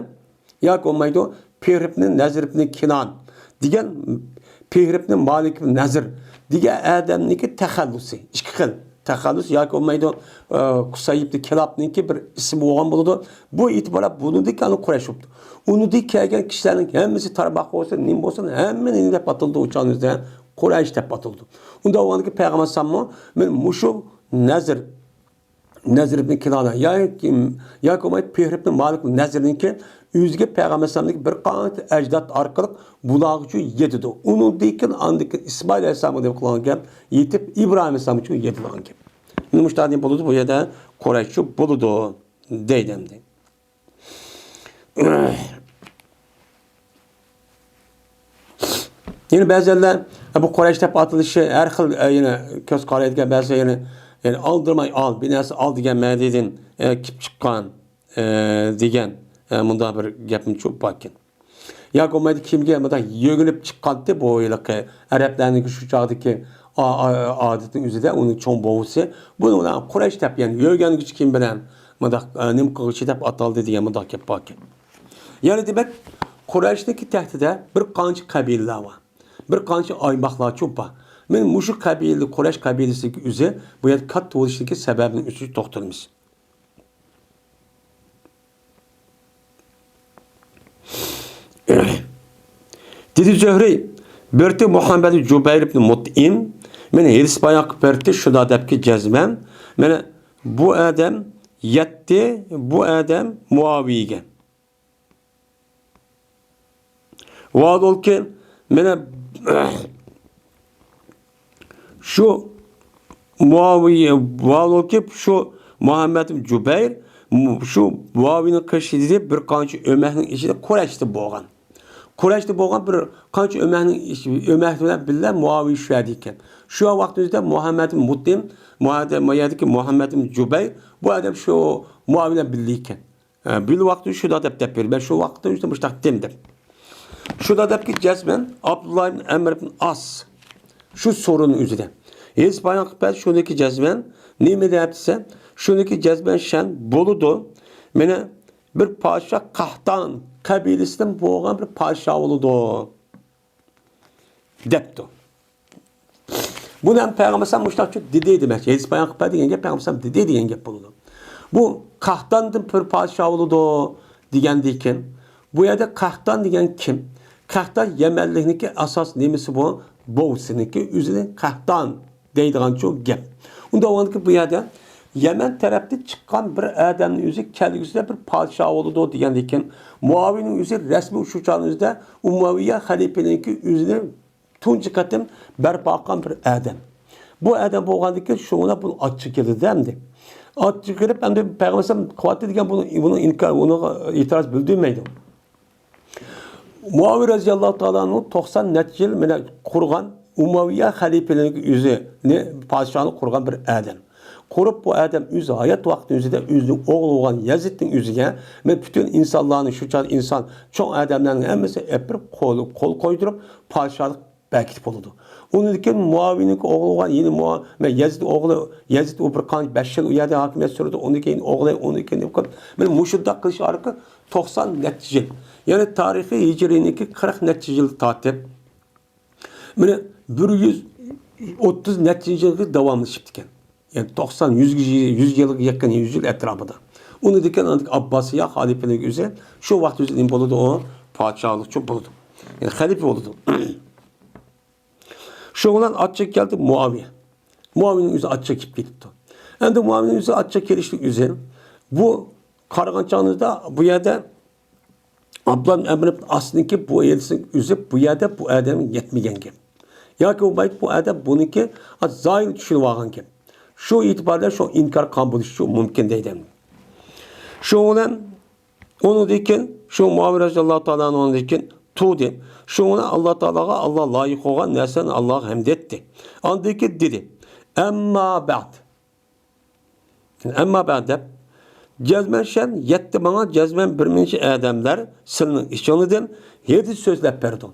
Speaker 1: yoki bo'lmaydi, Pihribni Nazribni Kilon degan Pihribni Malik Nazr degan odamniki taxallusi, ikki xil taxallus yoki bo'lmaydi, Qusayibni Kilobniki bir ismi bo'lgan bo'ladi. Bu e'tiborlar bunidek Quraysh bo'ldi. Unidek kelgan kishilarning hammasi tarbaq bo'lsin, nim bo'lsin, hammani deb atildi o'chog'imizda Quraysh deb atildi. Unda o'g'anki payg'ambar sallallohu alayhi vasallam men mushu Nazr ibn Kilona yoki bo'lmaydi Pihribni Malik Nazrniki o'ziga payg'ambar sallallohu bir qancha ajdod orqali bular uchun yetdi. Uningdan andiki Ismoil alayhisalom deb qilingan yetib İbrahim alayhisalom uchun yetilgan gap. Nima mushtaqni bo'ladi bu yerda Quraysh bo'ladi deydi endi. Yine ba'zilar bu Quraysh deb atilishi har xil yine ko'z qaraydigan ba'zi yani aldırmay al, binası al degan ma'nadan kelib chiqqan degan bunda bir gapim çok bakın. Ya olmaydi kimga bunda yo'g'ilib chiqqandi bu yilqi arablarning shu chog'dagi odatning o'zida uning cho'ng bo'g'isi buni ular Quraysh deb yani yo'g'angich kim bilan bunda nim qilg'ichi deb ataldi degan bunda gap bakın. Yani demek Qurayshning tahtida bir qancha qabilalar var. Bir qancha aymoqlar cho'p bor. Men mushu qabila Quraysh qabilasiga o'zi bu yer katta bo'lishligi sababini uchun to'xtalamiz. Dedi Zöhri, berti Muhammed Jubayr ibn Mut'im, men Hirsbayaq berti şuda debki cezmem, mene bu adam yetti, bu adam Muaviye'ge. Vaad ol ki, mene şu Muaviye, vaad ol ki şu Muhammed Jubayr, şu Muaviye'nin kışıdıydı bir qancha öməknin içinde Quraysh'da boğan. Quraysh'da boğan bir qancha öməkni bilan birga Muaviye şüyədi ekan. Şu vaqtimizda Muhammed Mut'im, Muhammed Jubayr bu adam şu Muaviye bilan birga ekan. Bir vaqtda şu da deb berdi. Ben şu vaqtda işte müştaq demdim. Şu da debki cezmen Abdullah ibn Amr ibn As şu sorunun üzerinde. Hiç bayan kıpet şundaki cezmen neymi de yaptıysa şundaki cezmen şen boludu. Mene bir paşa Kahtan kabilesinden boğan bir paşa oludu. Deptu. Bundan Peygamber sallallahu aleyhi ve sellem dedi demek. Hiç bayan kıpet diyenge Peygamber sallallahu aleyhi ve sellem dedi diyenge boludu. Bu Kahtan'ın bir paşa oludu diyen deyken bu yerde Kahtan diyen kim? Kahtan Yemenlik'in asas nemisi bu. Boğusiniki üzerine Kahtan deydiğen çok gap. Onda o anki bu yerde Yemen tarafta çıkan bir adamın yüzü kelgüsüde bir padişah oldu diyendeyken Muaviye'nin yüzü resmi uçuşağının yüzünde Muaviye halifeninki yüzüne tuncu katım berbakan bir adam. Bu adam boğandaki şuna bunu açık geldi demdi. Açık gelip hem de Peygamber kuvvetli diyen bunu inkar, bunu itiraz bildirmeydi. Muaviye radıyallahu ta'ala'nın 90 net yıl kurgan Umayye halifelerinin yüzüne padişahını kurgan bir adam. Kurup bu adam yüzü hayat vakti yüzüde yüzünün oğlu olan Yazid'in yüzüne ve bütün insanların şu çağ insan çok adamların hemisi hep bir kol koydurup padişahlık bekitip oldu. Onun için Muaviye'nin oğlu olan yeni Yazid oğlu Yazid o bir kan 5 yıl uyardı hakimiyet sürdü. Onun için oğlu onun için ben muşuddak kılıç arka 90 netice. Yani tarihi Hicri'ninki 40 netice tatip. Böyle 130 netice devamlı çıktı. Yani 90 100 yıllık yakın 100 yıl etrafında. Onu diken Abbasiye halifelik üzere şu vakti üzerinde buludu o padişahlık çok buludu. Yani halife oldu. Şu olan atacak geldi Muaviye. Muaviye'nin yüzü atacak gitti. Hem de Muaviye'nin yüzü atacak geliştik üzere. Bu Kargançağınızda bu yerde Ablam emrip aslındaki bu elsin yüzü bu yerde bu adamın yetmeyen gibi. Ya ki bu adam bununki zahir düşünü varan gibi. Şu itibarla şu inkar kabul şu mümkün değil. Şu olan onu diken şu Muaviye radıyallahu ta'ala'nın onu diken tuğdi. Şu ona Allah Teala'ga Allah layık olan neslen Allah hamd etti. Andaki dedi. Emma ba'd. Emma ba'd Cezmen şen yetti bana cezmen birinci adamlar sılının içinidim. 7 sözler perdon.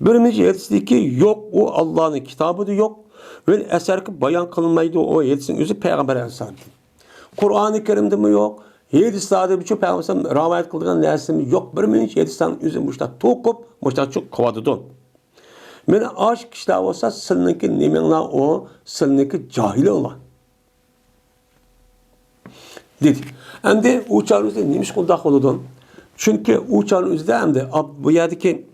Speaker 1: Birinci yedisideki yok o Allah'ın kitabı da yok. Ve eser ki bayan kılınmaydı o yedisinin özü Peygamber Aleyhisselam. Kur'an-ı Kerim'de mi yok? 7 saate birçok Peygamber rivayet kıldığı nesimiz yok. Birinci yedisinin özü muştak tokup muştak çok kovadıdın. Mene aşk kişiler olsa sılınınki nimenler o sılınınki cahil olan. Dedi. Hem de uçağın üzerinde neymiş kundak oludun? Çünkü uçağın üzerinde hem de bu yerdeki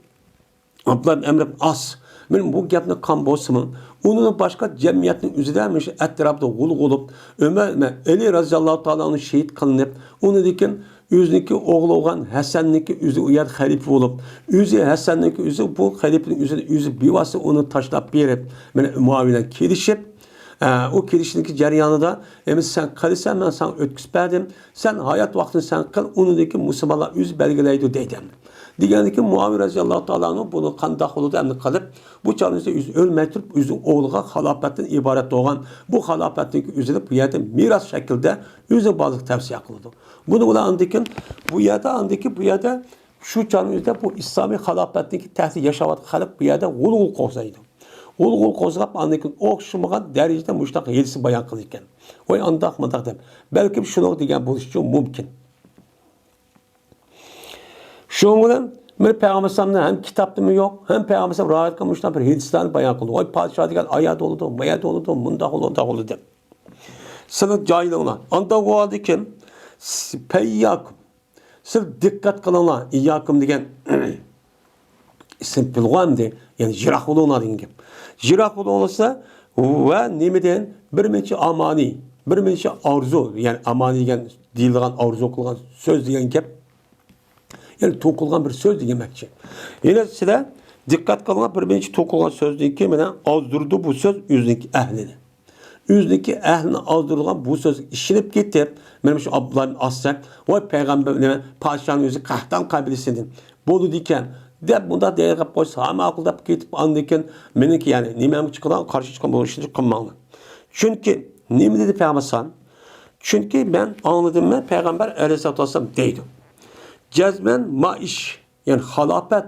Speaker 1: Abdullah Emre As. Benim bu gapni kan bosumum. Onun başka cemiyetin üzerindeymiş etrafta guluk olup Ömer Ali radıyallahu ta'ala'nın şehit kılınıp onu diken yüzündeki oğlu olan Hasan'nınki yüzü uyar halife olup yüzü Hasan'nınki yüzü bu halifenin yüzü bivası onu taşlap verip Muaviye'den kirişip o kirişindeki ceryanı da sen kalırsan ben sana ötküs verdim. Sen hayat vaktini sen kal. Onundaki Müslümanlar yüz belgeleydi dedim. Diyendeki Muaviye radıyallahu ta'ala'nın bunu kandak oludu emni kalıp bu çağrınızda yüz ölmey turup yüzün oğluğa halafetten ibaret olan bu halafetteki üzülüp bu yerde miras şekilde yüzün bazı tavsiye kıldı. Bunu bula andikin bu yerde şu çağrınızda bu İslami halafetteki tehti yaşavat halk bu yerde gulgul kovsaydı. Gulgul kovsaydı andikin okşumagan derecede müştak yedisi bayan kılırken. Oy andak mıdak dem. Belki şunu diyen bu iş mümkün. Şunun bilen bir Peygamber Sallallahu hem kitapta mı yok hem Peygamber Sallallahu rivayet kılmışlar bir hadislerini bayan kıldı. Oy padişah diyen ayat oldu, mayat oldu, munda oldu. Sınıf cahil olan. Anda o aldı ki peyyakum. Sırf dikkat kılınlar. İyyakum diyen isim pilgamdi. Yani jirah olunlar diyen. Jirah olunursa ve nimeden bir meçe amani, bir meçe arzu. Yani amani diyen dilgan arzu kılgan söz diyen gep. Yani tokulgan bir söz demekçi. Yine size dikkat kılına bir birinci tokulgan söz değil ki azdırdı bu söz yüzdeki ehlini. Yüzdeki ehlini azdırılan bu söz işinip gitti. Benim şu Abdullah Asyak o peygamber padişahın yüzü kahtan kabilesinden. Bolu diken de bunda değer kapı sağma akılda gidip andiken benimki yani nimem çıkan karşı çıkan bu işi kılmalı. Çünkü nime dedi Peygamber Sallallahu? Çünkü ben anladım ben Peygamber Aleyhisselatü Vesselam değildim. Cezmen maiş yani halafet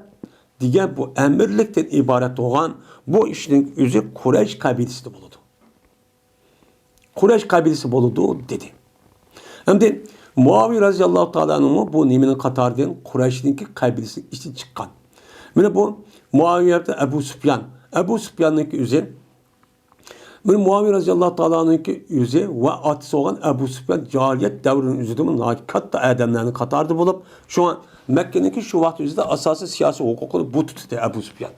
Speaker 1: diye bu emirlikten ibaret olan bu işin yüzü Kureyş kabilesi de buludu. Kureyş kabilesi buludu dedi. Hem de Muaviye radıyallahu ta'ala'nın bu nimenin katarından Kureyş'inki kabilesi işi çıkan. Yani bu Muaviye'de Ebu Süfyan. Ebu Süfyan'ınki yüzü Muaviye radıyallahu ta'ala'nınki yüzü ve atisi olan Ebu Süfyan cariyet devrinin yüzüdümün hakikatte adamlarını katardı bulup şu an Mekke'ninki şu vakit yüzüde asası siyasi hukukunu bu tuttu Ebu Süfyan.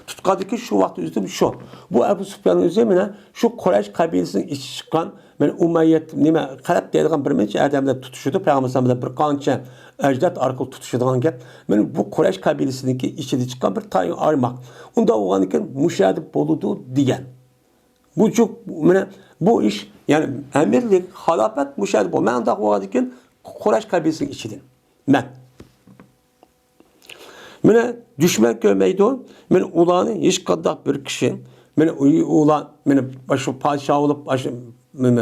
Speaker 1: Tutkadaki şu vakit yüzüdüm şu. Bu Ebu Süfyan'ın yüzüne şu Kureyş kabilesinin işi çıkan Umayyet nime kalep dediğin bir meçe adamlar tutuşudu. Peygamber Sallallahu bir kança ecdat arkalı tutuşuduğun gep. Bu Kureyş kabilesindeki işi çıkan bir tayin armak. Onda olanıken müşahede boludu diyen. Bu iş yani emirlik, halafet müşahede bol. Ben de olanıken Kureyş kabilesinin işidir. Mene düşman görmeydi o. Mene ulanı hiç kadar bir kişi. Mene ulan, mene başı padişah olup, başı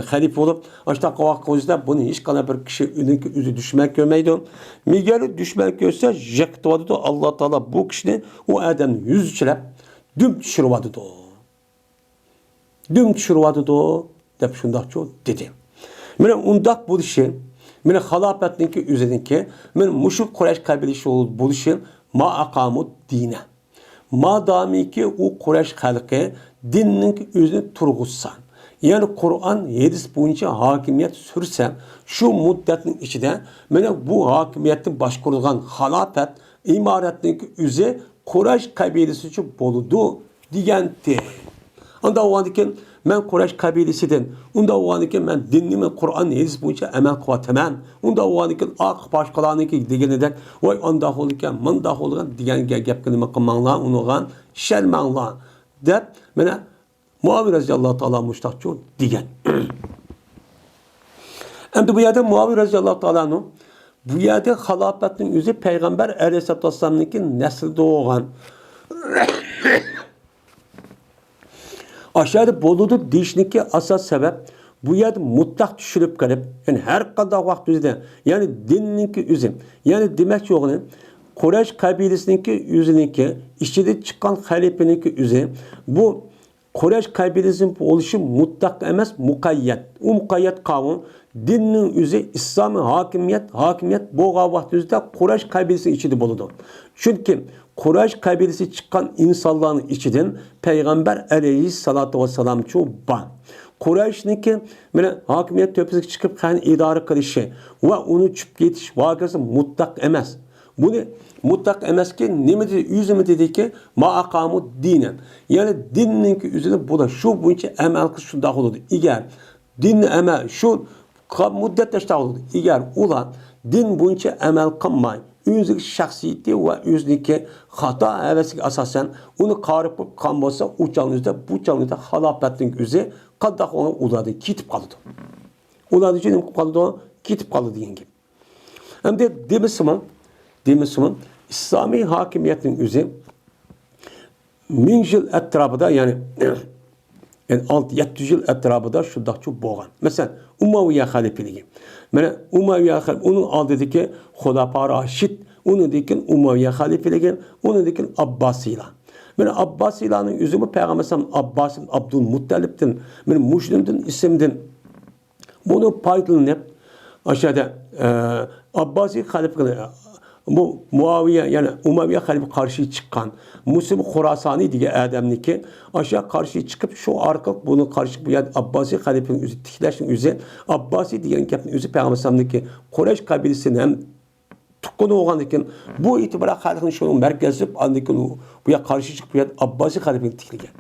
Speaker 1: halife olup, işte kavak kozda bunu hiç kadar bir kişi yüzü düşman görmeydi o. Migeri düşman görse jektovadı da Allah Teala bu kişinin o adamın yüzü çilep düm düşürüvadı da o. Düm düşürüvadı da o. Dep şundak çok dedi. Mene undak bu işi, mene halafetninki üzerinki, mene muşuk Kureyş kabilesi olup bu işi ma akamut dine. Madami ki o Kureyş halkı dininin üzerine turguzsan. Yani Kur'an 7 boyunca hakimiyet sürsen şu müddetin içinde bu hakimiyetin başkurulan halafet imaretinin üzeri Kureyş kabilesi için boludu diyendi. Onda o andiken ben Kureyş kabilesinden, onda o andiken ben dinimi Kur'an 7 boyunca emel kuvvetemem. Onda o andiken ak başkalarınınki diyeneden vay anda olurken, manda olurken diyen gepkini makammanla, unuğan, şelmanla deyip Muaviye radıyallahu ta'ala müştakçı diyen. Hem de bu yerde Muaviye radıyallahu ta'ala'nın bu yerde halafetin yüzü Peygamber Aleyhisselatü Vesselam'ınki nesilde olan aşağıda boludu dişniki asas sebep bu yerda mutlaq tushirib qilib, ya'ni har qanday vaqt o'zida, ya'ni dinninki o'zi, ya'ni demakchi o'g'li Quraysh qabilasiniki o'ziniki, ichida chiqqan xalifaninki o'zi, bu Quraysh qabilasining bo'lishi mutlaq emas, muqayyat. U muqayyat qonun dinning o'zi islomiy hokimiyat bo'lgan vaqt o'zida Quraysh qabilasining ichida bo'ladi. Chunki Quraysh qabilasi chiqqan insonlarning ichidan payg'ambar alayhissalatu vassalam chu bor. Qurayshniki mana hokimiyat to'pisiga chiqib qani idora qilishi va uni tushib ketish voqeasi mutlaq emas. Buni mutlaq emaski, nima dedi? O'zimi dediki, maqamu dinin. Ya'ni dinninki o'zida bu da shu bo'yicha amal qilish shunday bo'ladi. Agar dinni amal shu muddatda ishlaydi. Agar ular din bo'yicha amal qilmay, o'zining shaxsiyati va o'ziniki xato havasiga asosan uni qarib qolgan bo'lsa, bu chog'da xalofatning o'zi qanday ularga ketib qoladi. Ular uchun nima qoladi? Ketib qoladi degan gap. Hamda demismi İslami hakimiyetin özü 1000 yıl etrafında yani 600 yıl etrafında şundak çok boğan. Mesela Umayye halifeliği. Mesela Umayye halifeliği, onun aldığındaki Hulapa Raşid, onun dikin Umayye halifeliği, onun dikin Abbasiler. Mesela Abbasilerin özü bu Peygamber Abbas Abdülmuttalib'den, Muşlim'den, isimden bunu paylaşıp aşağıda Abbasi halifeliği bu Muaviye yani Umayye halife karşı çıkan Muslim Khurasani diye adamniki aşağı karşı çıkıp şu arka bunu karşı bu yani Abbasi halifenin üzü tikleşin üzü Abbasi diyen kapın üzü Peygamber'deki Kureyş kabilesinin hem tutkunu olan iken bu itibara halkın şunun merkezip andaki bu ya karşı çıkıp bu ya Abbasi halifenin tiklegen.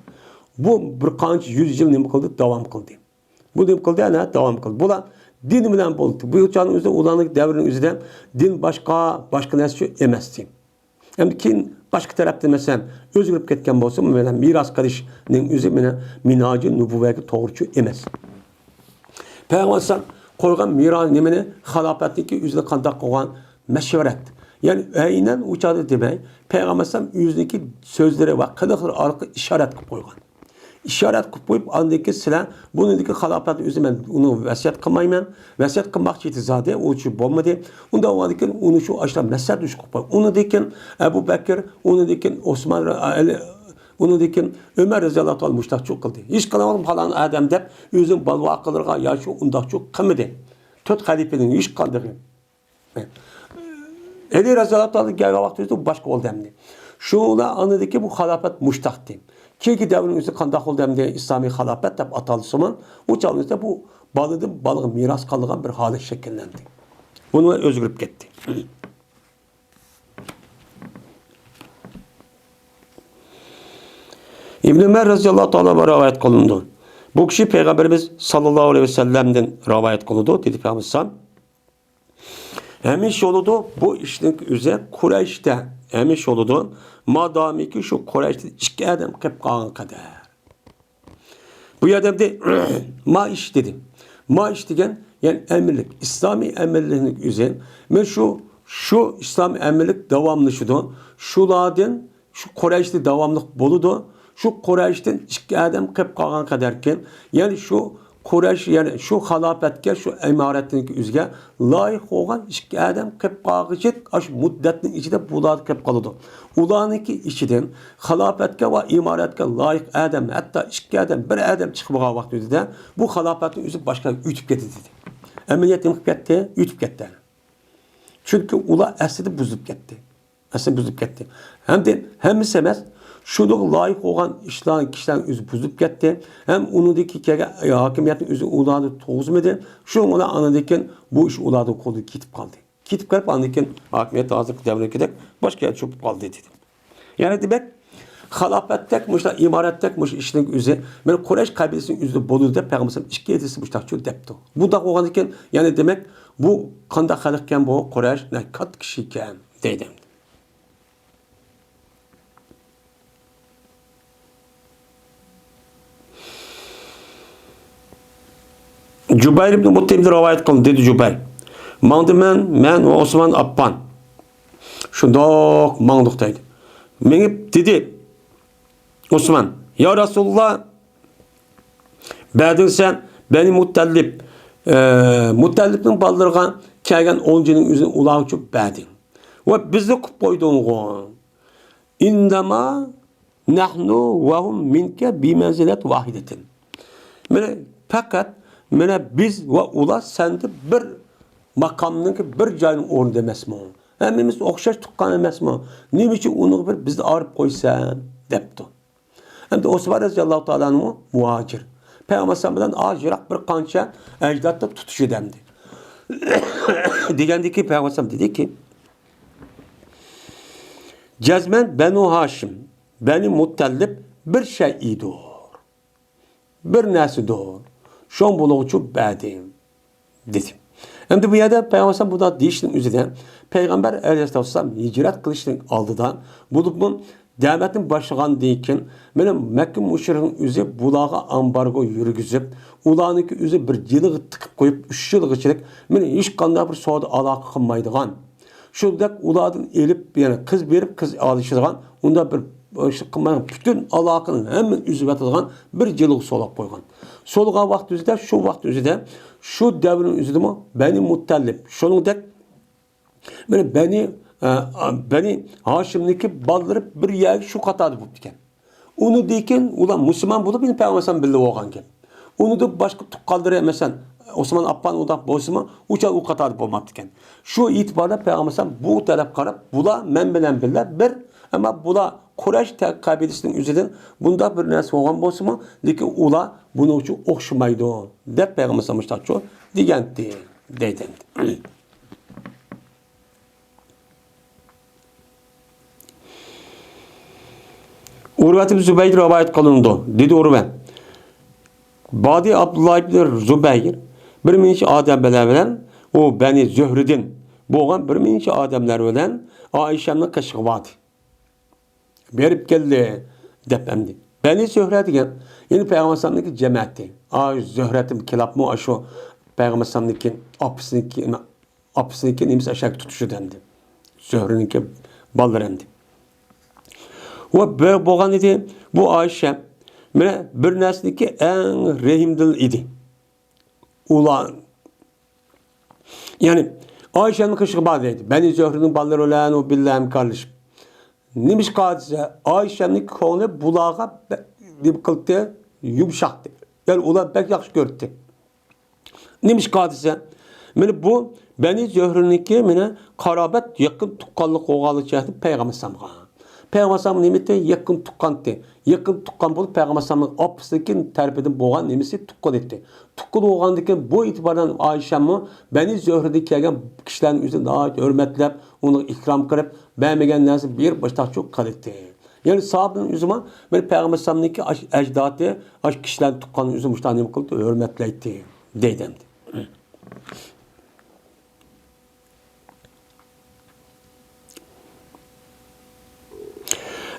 Speaker 1: Bu bir kanç 100 yıl ne kıldı? Devam kıldı. Bu ne kıldı? Yani devam kıldı. Bu da din bilen boldu. Bu uçağın üzerinde ulanık devrin üzerinde din başka nesi emezdi. Hem ki başka tarafta mesela özgürlük ketken bolsa mesela miras karışının üzerine minacı nübüvveti doğrucu emez. Peygamber koygan miras nemene halafetdeki üzerinde kandak koyan meşveret. Yani aynen uçağı demek Peygamber yüzdeki sözlere ve kadıkları arka işaret koygan. İşaret koyup andaki silah bunundaki halafat üzerine onu vasiyet kılmayman. Vasiyet kılmak için zade o için bulmadı. Onda o adaki onu şu aşağı nasıl düş koyup. Onu dikin Ebu Bekir, onu dikin Osman Ali, onu dikin Ömer Rezallahu Teala müştak çok kıldı. Hiç kalamadım falan adam dep özün balva kılırga ya şu onda çok kılmadı. Tut halifenin hiç kaldırıyor. Ali Rezallahu Teala geldiği vakti başka oldu hem de. Şuna anladı ki bu halafet müştaktı. Ki devrin üstü kandak oldu hem de İslami halafet de atalısımın bu çalınızda bu balığın miras kalıgan bir hale şekillendi. Bunu özgürlük gitti. İbn Ömer radıyallahu ta'ala rivayet kılındı. Bu kişi Peygamberimiz sallallahu aleyhi ve sellem'den rivayet kılındı. Dedi Peygamber emiş oludu bu işin üzere Kureyş'te emiş oludu. Madami ki şu Kureyş'te iki adam kıp kalan kadar. Bu adam de ma iş dedi. Ma iş degen yani emirlik. İslami emirlik üzere. Ben şu İslami emirlik devamlı şudu. Şulardan şu Kureyş'te devamlık boludu. Şu Kureyş'ten iki adam kıp kalan kadarken yani şu Kureyş yani şu halafetke şu emaretindeki üzge layık olan iki adam kıp kalacak aş müddetin içinde bular kıp kalıdı. Ulaniki içiden halafetke ve imaretke layık adam hatta iki adam bir adam çıkmağa vakti de bu halafetin üzü başka ütüp getirdi. Emniyet imkette ütüp gitti. Çünkü ula esidi buzup gitti. Esidi buzup gitti. Hem de hem semez şunu layık olan kişilerin üzü buzup gitti. Hem onundaki hakimiyetin üzü uladı tozmadı. Şu ona anladıyken bu iş uladı kolu kitip kaldı. Kitip kalıp anladıyken hakimiyet hazırlık devrine gidip başka yer çöpüp kaldı dedi. Yani demek halafettekmiş, imarettekmiş işinin üzü. Ben Kureyş kabilesinin üzü bolu da Peygamber'in iki yedisi müştakçı depti. Bu da olanken yani demek bu kanda halıkken bu Kureyş ne kat kişiyken dedim. Cübeyr ibn Mut'im'de rivayet kılın dedi Cübeyr. Mağdı men ve Osman Appan. Şundak mağdık dedi. Menip dedi Osman. Ya Resulullah bədin sen Beni Muttallib Muttallibning ballarına kelgan o'ljining o'zini ular uchun berdi. Va bizni qilib qo'yding'u. Indama nahnu va hum minka bimanzilat wahidatin. Mana faqat mana biz va ular senda bir maqomning bir joyning o'rnida emasmi? Hammamiz o'xshash tuqqan emasmi? Nima uchun uni bir bizni olib qo'ysan debdi. Endi Osman roziyallohu taolo muhojir. Peygamber bilan ajraq bir qancha ajdodni tutish edamdi. Degandiki Peygamber dedi ki Cezmen Benu Haşim, Beni Muttallib bir şeyidir. Bir nesidir. Şon buluğucu bədim. Dedi. Hem de bu yerde Peygamber bu da deyişinin üzerinde Peygamber Aleyhisselam hicret kılışının aldıdan bulup davetin başlagan deyken benim Mekke müşrikin üzü bulağa ambargo yürgüzüp ulanıki üzü bir yılı tıkıp koyup 3 yıl geçirek meni hiç qanday bir savdo aloqa qilmaydigan shundak ulardan elip yani kız berip kız alışırgan unda bir qilmagan bütün aloqani hamma üzüp atadigan bir yılı solab qo'ygan. Solgan vaqt üzüde şu vaqt üzüde şu devrin üzüde mi Beni Muttallib shuningdek Beni Haşim'deki balları bir yer şu katarda bulup diken. Onu deyken ulan Müslüman bulup beni Peygamber bildi oğan ki. Onu da başka tuqqalları mesela Osman Appan oda bosuma uçak o katarda bulmak diken. Şu itibarda Peygamber bu taraf karab bula men bilen biller bir ama bula Kureyş kabilesinin üzerinden bunda bir nersi oğan bosuma lekin ula bunu için okşumaydı o. De Peygamber müştakçı digendi deyden. Urvet ibn Zübeyir rivayet kılındı. Dedi Urve. Badi Abdullah ibn Zübeyir bir minçe adam bilen o Beni Zühridin boğan bir minçe adamlar bilen Ayşe'nin kışığı vardı. Berip geldi depemdi. Beni Zühre degan yani Peygamber'in cemaati. Ay Zühretim kilapmı aşo Peygamber'in apsınki neymiş aşağı tutuşu dendi. Zühre'ninki ballarındı. Ve boğan idi bu Ayşe bir nesniki en rehimdil idi. Ulan yani Ayşe'nin kışığı bağlıydı. Beni Zühre'nin balları olan o billahim kardeşim. Neymiş kadise Ayşe'nin konu bulağa bir kıldı yumuşaktı. Yani ulan pek yakış gördü. Neymiş kadise bu Beni Zühre'ninki karabet yakın tukkallık oğalı çekti Peygamber Sam'a. Peygamber nimeti yakın tuqqandı. Yakın tuqqan bulup Peygamber'in apısındaki terpedin boğan nemesi tuqqan etti. Tuqqan oğandaki bu itibardan Ayşe'mi Beni Zühre'de kelgen kişilerin üzerinde hürmetlep, onu ikram kırıp, beğenmegen neresi bir başta çok kaletti. Yani sahabenin üzerine Peygamber'inki ecdatı, kişilerin tuqqanın üzerine müştahane kıldı, hürmetletti. Deydemdi.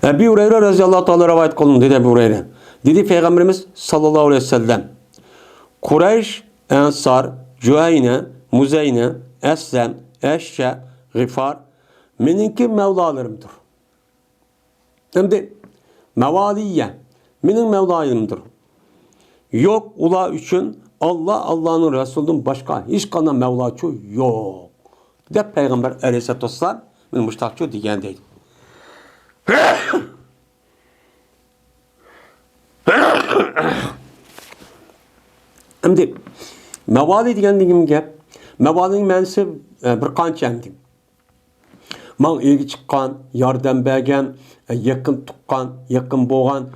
Speaker 1: Ebu Hureyre radıyallahu ta'ala rivayet kılındı dedi Ebu Hureyre. Dedi Peygamberimiz sallallahu aleyhi ve sellem. Kureyş, Ensar, Cüheyne, Muzeyne, Eslem, Eşşe, Gıfar meninki mevlalarımdır. Hem de mevaliye benim mevlalarımdır. Yok ula üçün Allah'ın Resulü'nün başka hiç kandan mevlaçı yok. De Peygamber aleyhisselatü vesselam benim müştakçı diyendeydi. Şimdi mevali degan gap mevalining ma'nosi bir qancha endi. Man ilgi chiqqan, yordam bergan, yaqin tuqqan, yaqin bo'lgan,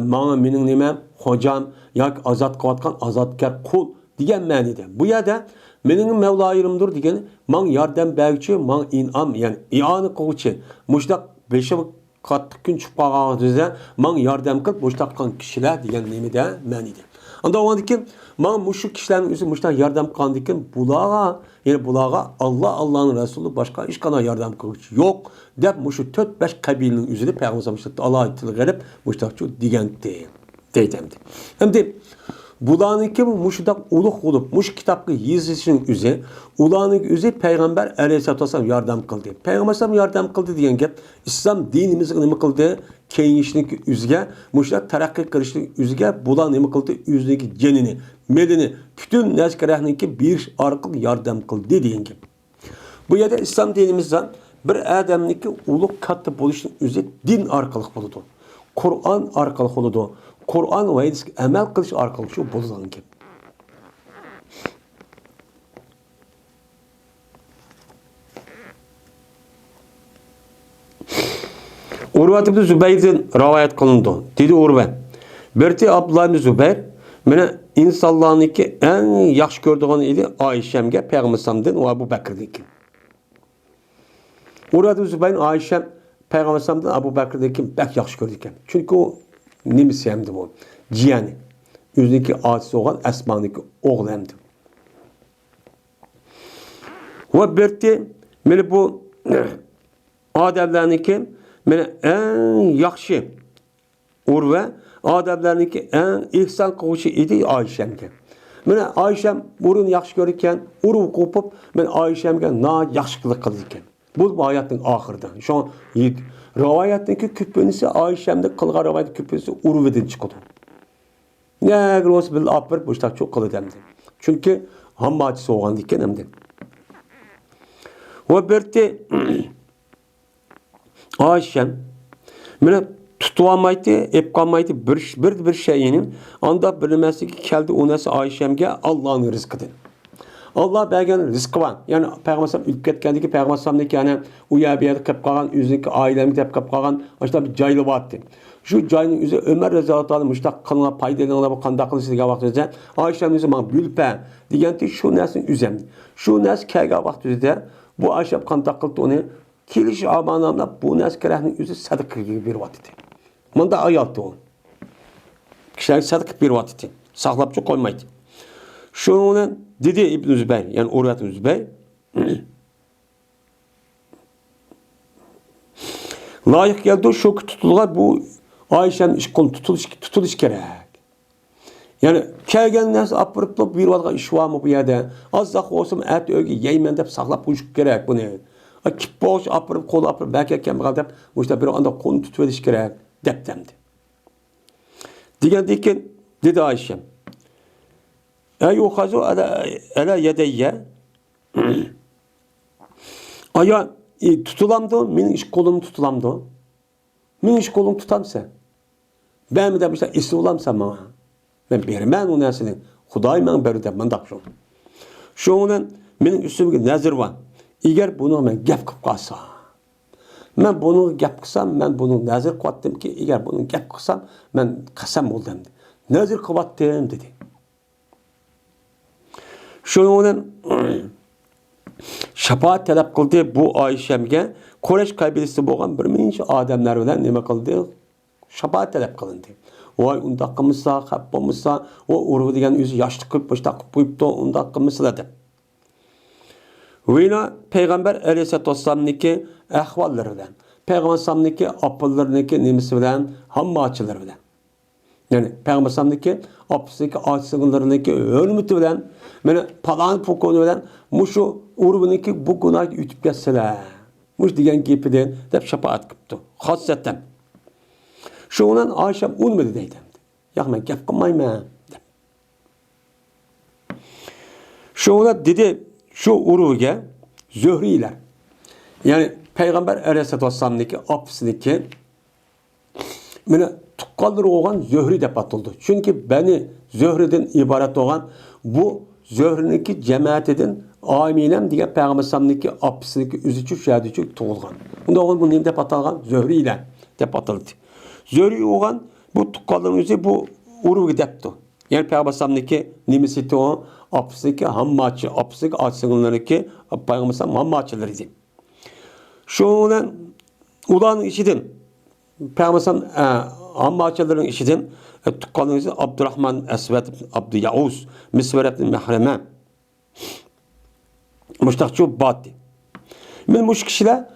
Speaker 1: mana mening nima hojam yoki ozod qilayotgan ozodkor qul degan ma'noda. Bu yerda mening mevloyimdir degan man yordam beruvchi, man in'om, ya'ni i'ona qiluvchi. Mushtaq beshi qattiq kun chiqib qolganingizda man yordam qilib bo'shtaqan kishilar degan nimada ma'noda. Anda oğandaki man muşu kişilerin üzerine muştan yardım kandikken bulağa yani bulağa Allah'ın Resulü başka hiç kadar yardım kılıç yok. Dep muşu 4-5 kabilenin üzerine Peygamber muştan Allah'a itil garip muştakçı digenti deytemdi. Hem de bulağınki muşudak uluq olup muş kitabı yazışının üzerine ulağının üzerine Peygamber aleyhissalatü vesselam yardım kıldı. Peygamber yardım kıldı diyen gap İslam dinimizin nima kıldı? Keyinişlik üzge, muşlar terakki kılışlık üzge, bulan nima kıldı? Yüzdeki cenini, Melini bütün neskerehninki bir arqıl yardım kıldı deyin gibi. Bu yerde İslam dinimizden bir adamniki uluk katta buluşun üzeri din arkalık buludu. Kur'an arkalık buludu. Kur'an ve emel kılış arkalık şu bulunan gibi. Urvat ibn Zübeyr'den rivayet kılındı. Dedi Urve. Berti Abdullah ibn Zübeyr mene insanlarınki en yaxşı gördüğün idi Ayşem'ge Peygamber'den ve Abu Bakır'daki. Urvat ibn Zübeyr'in Ayşem Peygamber'den Abu Bakır'daki bek yaxşı gördü iken. Çünkü o nimisi hemdi bu. Ciyani. Yüzdeki ağaçsı olan Esma'nınki oğlu hemdi. Ve Berti mene bu adamlarınki mene en yaxşı Urve adamlarınki en ihsan kılışı idi Ayşem'ge. Mene Ayşem burun yaxşı görürken Urve kopup men Ayşem'ge na yaxşılık kılırken. Bu hayatın ahırda. Şu an rivayetteki küpünüsü Ayşem'de kılga rivayet küpünüsü Urve'den çıkıyordu. Ne gros bil apır bu işte çok kılı demdi. Çünkü hamma acısı olan diken demdi. Ve berti Ayşem mene tutuvamaydı, epkamaydı bir şeyinin anda bilmesi ki geldi onası Ayşem'ge Allah'ın rızkıdır. Allah bergen rızkı var. Yani Peygamber ülke ketkendik Peygamber yani uya bir yerde kep kalan üzerindeki ailemi de kep kalan işte bir caylı vardı. Şu caylının üzeri Ömer Reza'yı almış da kanına paydalanana bu kanda kılıçlı vakti Ayşe'nin üzeri bana bülpe diyenti şu nesin üzerinde. Şu nes kerga vakti de bu Ayşe kanda kıldı onu kiliş amanamda bu nes kerahının üzeri sadık gibi bir vakti. Manda ayaltı o. Kişiler sadık bir vakti. Saklapçı koymaydı. Şunun dedi İbn Zübeyr yani Urvat ibn Zübeyr layık geldi şu tutulgar bu Ayşe'nin iş konu tutuluş gerek. Yani kelgen nasıl apırıp bir vadga iş var mı bu yerde? Az da olsun et öge yeymen dep saklap koyuş gerek bunu. Akip boş apırıp kol apırıp belki kemal dep bu işte bir anda konu tutuveriş gerek dep demdi. Diken dedi Ayşe. Ey uhazu ala yedeyye aya tutulamdı, benim iş kolum tutulamdı. Benim iş kolum tutamsa. Ben mi demişler, isi olamsa bana. Ben bermen o nesini. Huday ben beri de ben dakşım. Şunun benim üstümde nezir var. Eğer bunu ben gap kıp kalsa. Ben bunu gap kısam, ben bunu nezir kıvattım ki eğer bunu gap kısam, ben kasam oldum. Nezir kıvattım dedi. Şunun şafaat talep kıldı bu Ayşem'ge Kureyş kabilesi boğan bir minç adamlar bilen nima kıldı? Şafaat talep kılındı. Vay unda kımısa, kapımısa, o urvu degen yüzü yaşlı kıp başta kıpıptı unda kımısladı. Vina Peygamber Aleyhisselatü Vesselam'niki ahvalları bilen, Peygamber Sallam'niki apıllarıniki nimisi bilen, hamma açıları bilen. Yani Peygamber Sallam'niki apısındaki açsınlarındaki hürmeti bilen, mene palan pokonu bilen, muşu urvuniki bu günah ütüp geçseler. Muş degen gepiden dep şapaat kıptı. Hassetten. Şundan Ayşem unmedi deydim. Ya ben gep kılmayım. Şuna dedi şu uruge zöhriler. Yani Peygamber Aleyhisselatü Vesselam'daki apısındaki mene tukkalları olan zöhri dep atıldı. Çünkü beni zöhriden ibaret olan bu zöhrüneki cemaatinin amilem diye Peygamber Sallam'daki apısındaki üzücü şehadücü tuğulgan. Bunda olan bu neyim dep atılgan zöhriyle dep atıldı. Zöhri olan bu tukkalların üzeri bu uruge depti. Yani Peygamber Sallam'daki nimisiti o apısındaki hammaçı, apısındaki açsınlarındaki Peygamber Sallam hammaçılarıydı. Şundan ulanın işidin Peygamber Sallam hammaçıların işidin tukkalların üzeri Abdurrahman Esved Abdü Yavuz Misver ibn Mehreme Müştakçı Bati. Men bu kişiler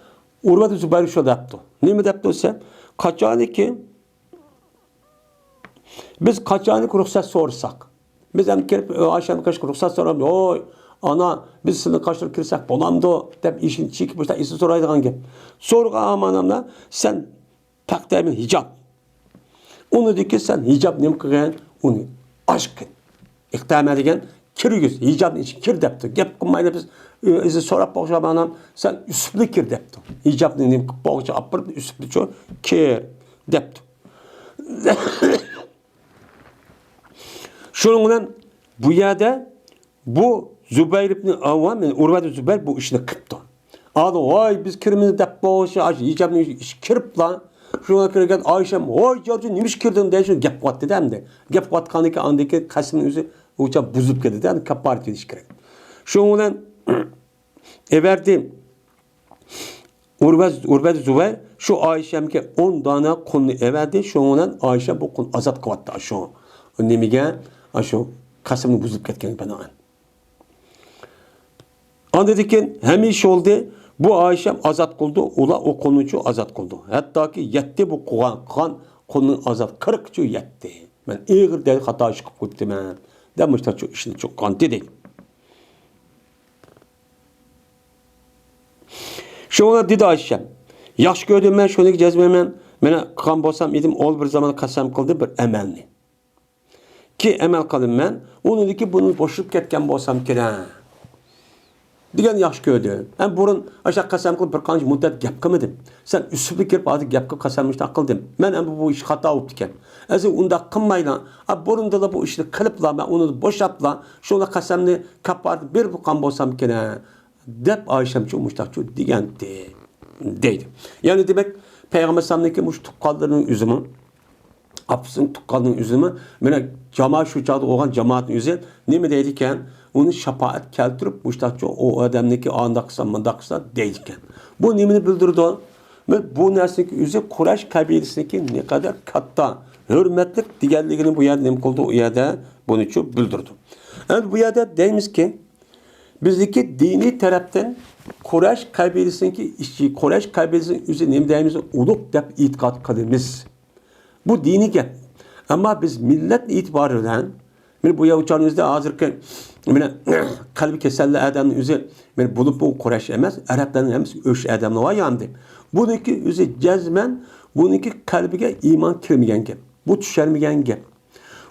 Speaker 1: Urvat Zübeyir şu depti. Ne mi depti ise kaçanı ki biz kaçanı ruhsat sorsak. Biz hem gelip Ayşe'nin kaç ruhsat soramıyor. Oy ana biz seni kaçtırıp kirsek bolamdı. Dep işin çekip başta isi soraydıgan gep. Sorga amanamla sen takdemin hicap. Onu dedi ki sen hicap nem kıgan onu aşk et. iqtama degan kirgiz, hijobning ichiga kir debdi. Gap qilmaydi biz o'zi so'rab boqishab anam sen usubli kir debdi. Hijobning nim qilib boqishga olib borib usubli cho kir debdi. Shuning bilan bu yerda bu Zubayr ibn Avvam, Urva Zubayr bu ishni qilibdi. Adı vay biz kirimizni deb boğuşu hijobning ichiga kirib lan. Şuna kirgan Ayşem, "Voy, Jorji, nimish kirding?" deyish gap qilyapti endi. Gap qilayotganiga andiki qasmning o'zi o'cha buzib ketdi, endi kaparat edish kerak. Shuning bilan everdi Urva Zubayr shu Ayşemga 10 dona qulni everdi. Shuning bilan Ayşem bu qul azod qilyapti shu. Nimaga? Shu qasmni buzib ketgan binoan. Andadıkken hemish oldu. Bu Ayşem azat kıldı. Ula o konucu azat kıldı. Hatta ki yetti bu kan konunun azat 40 çu yetti. Ben ağır değil hata çıkıp gitti ben. Demişler çok işini çok kan dedi. Şuna dedi Ayşem. Yaş gördüm ben şunu cezmemem. Bana kan bolsam idim ol bir zaman kasam kıldı bir emelni. Ki emel kıldım ben. Onu dedi ki bunu boşup ketken bolsam kira. Degan yaxshi ko'rdi. Ham burun aşağı qasam qilib bir qancha muddat gap qilmadim. Sen usubli kirib hozir gap qilib qasamishni qildim. Men ham bu ish xato bo'lib ekan. Azi unda qilmaylan. Burunda bu ishni qilibla, men uni bo'shatla, shuna qasamni kaparib bir qan bo'lsam kerak deb Ayşem chu mushtaqchu degandi. Deydi. Ya'ni demak Payg'ambar sallallohu mush tuqqanlarning üzümü, apsın tuqqanning üzümü, mena jamoat shu chaqda olgan jamoatning o'zi nima deydi ekan? Onu şafaat keltirip müştakçı o adamdaki anda kısa manda kısa deyken. Bu nimini bildirdi? Bu nersindeki yüzü Kureyş kabilesindeki ne kadar katta hürmetlik diğerliğini bu yerde nem kıldı o yerde bunu çok bildirdi. Evet bu yerde deyimiz ki bizdeki dini taraftan Kureyş kabilesindeki işçi, Kureyş kabilesinin yüzü nem deyimiz uluk dep itikat kılımız. Bu dini gap. Ama biz millet itibarıyla bu yavuçlarımızda hazırken kalbi keselli adamın yüzü bulup bu Kureyş emez, Arapların hemsi öş adamı var yandı. Bununki yüzü cezmen, bununki kalbige iman kirmeyen gap. Bu düşermeyen gap.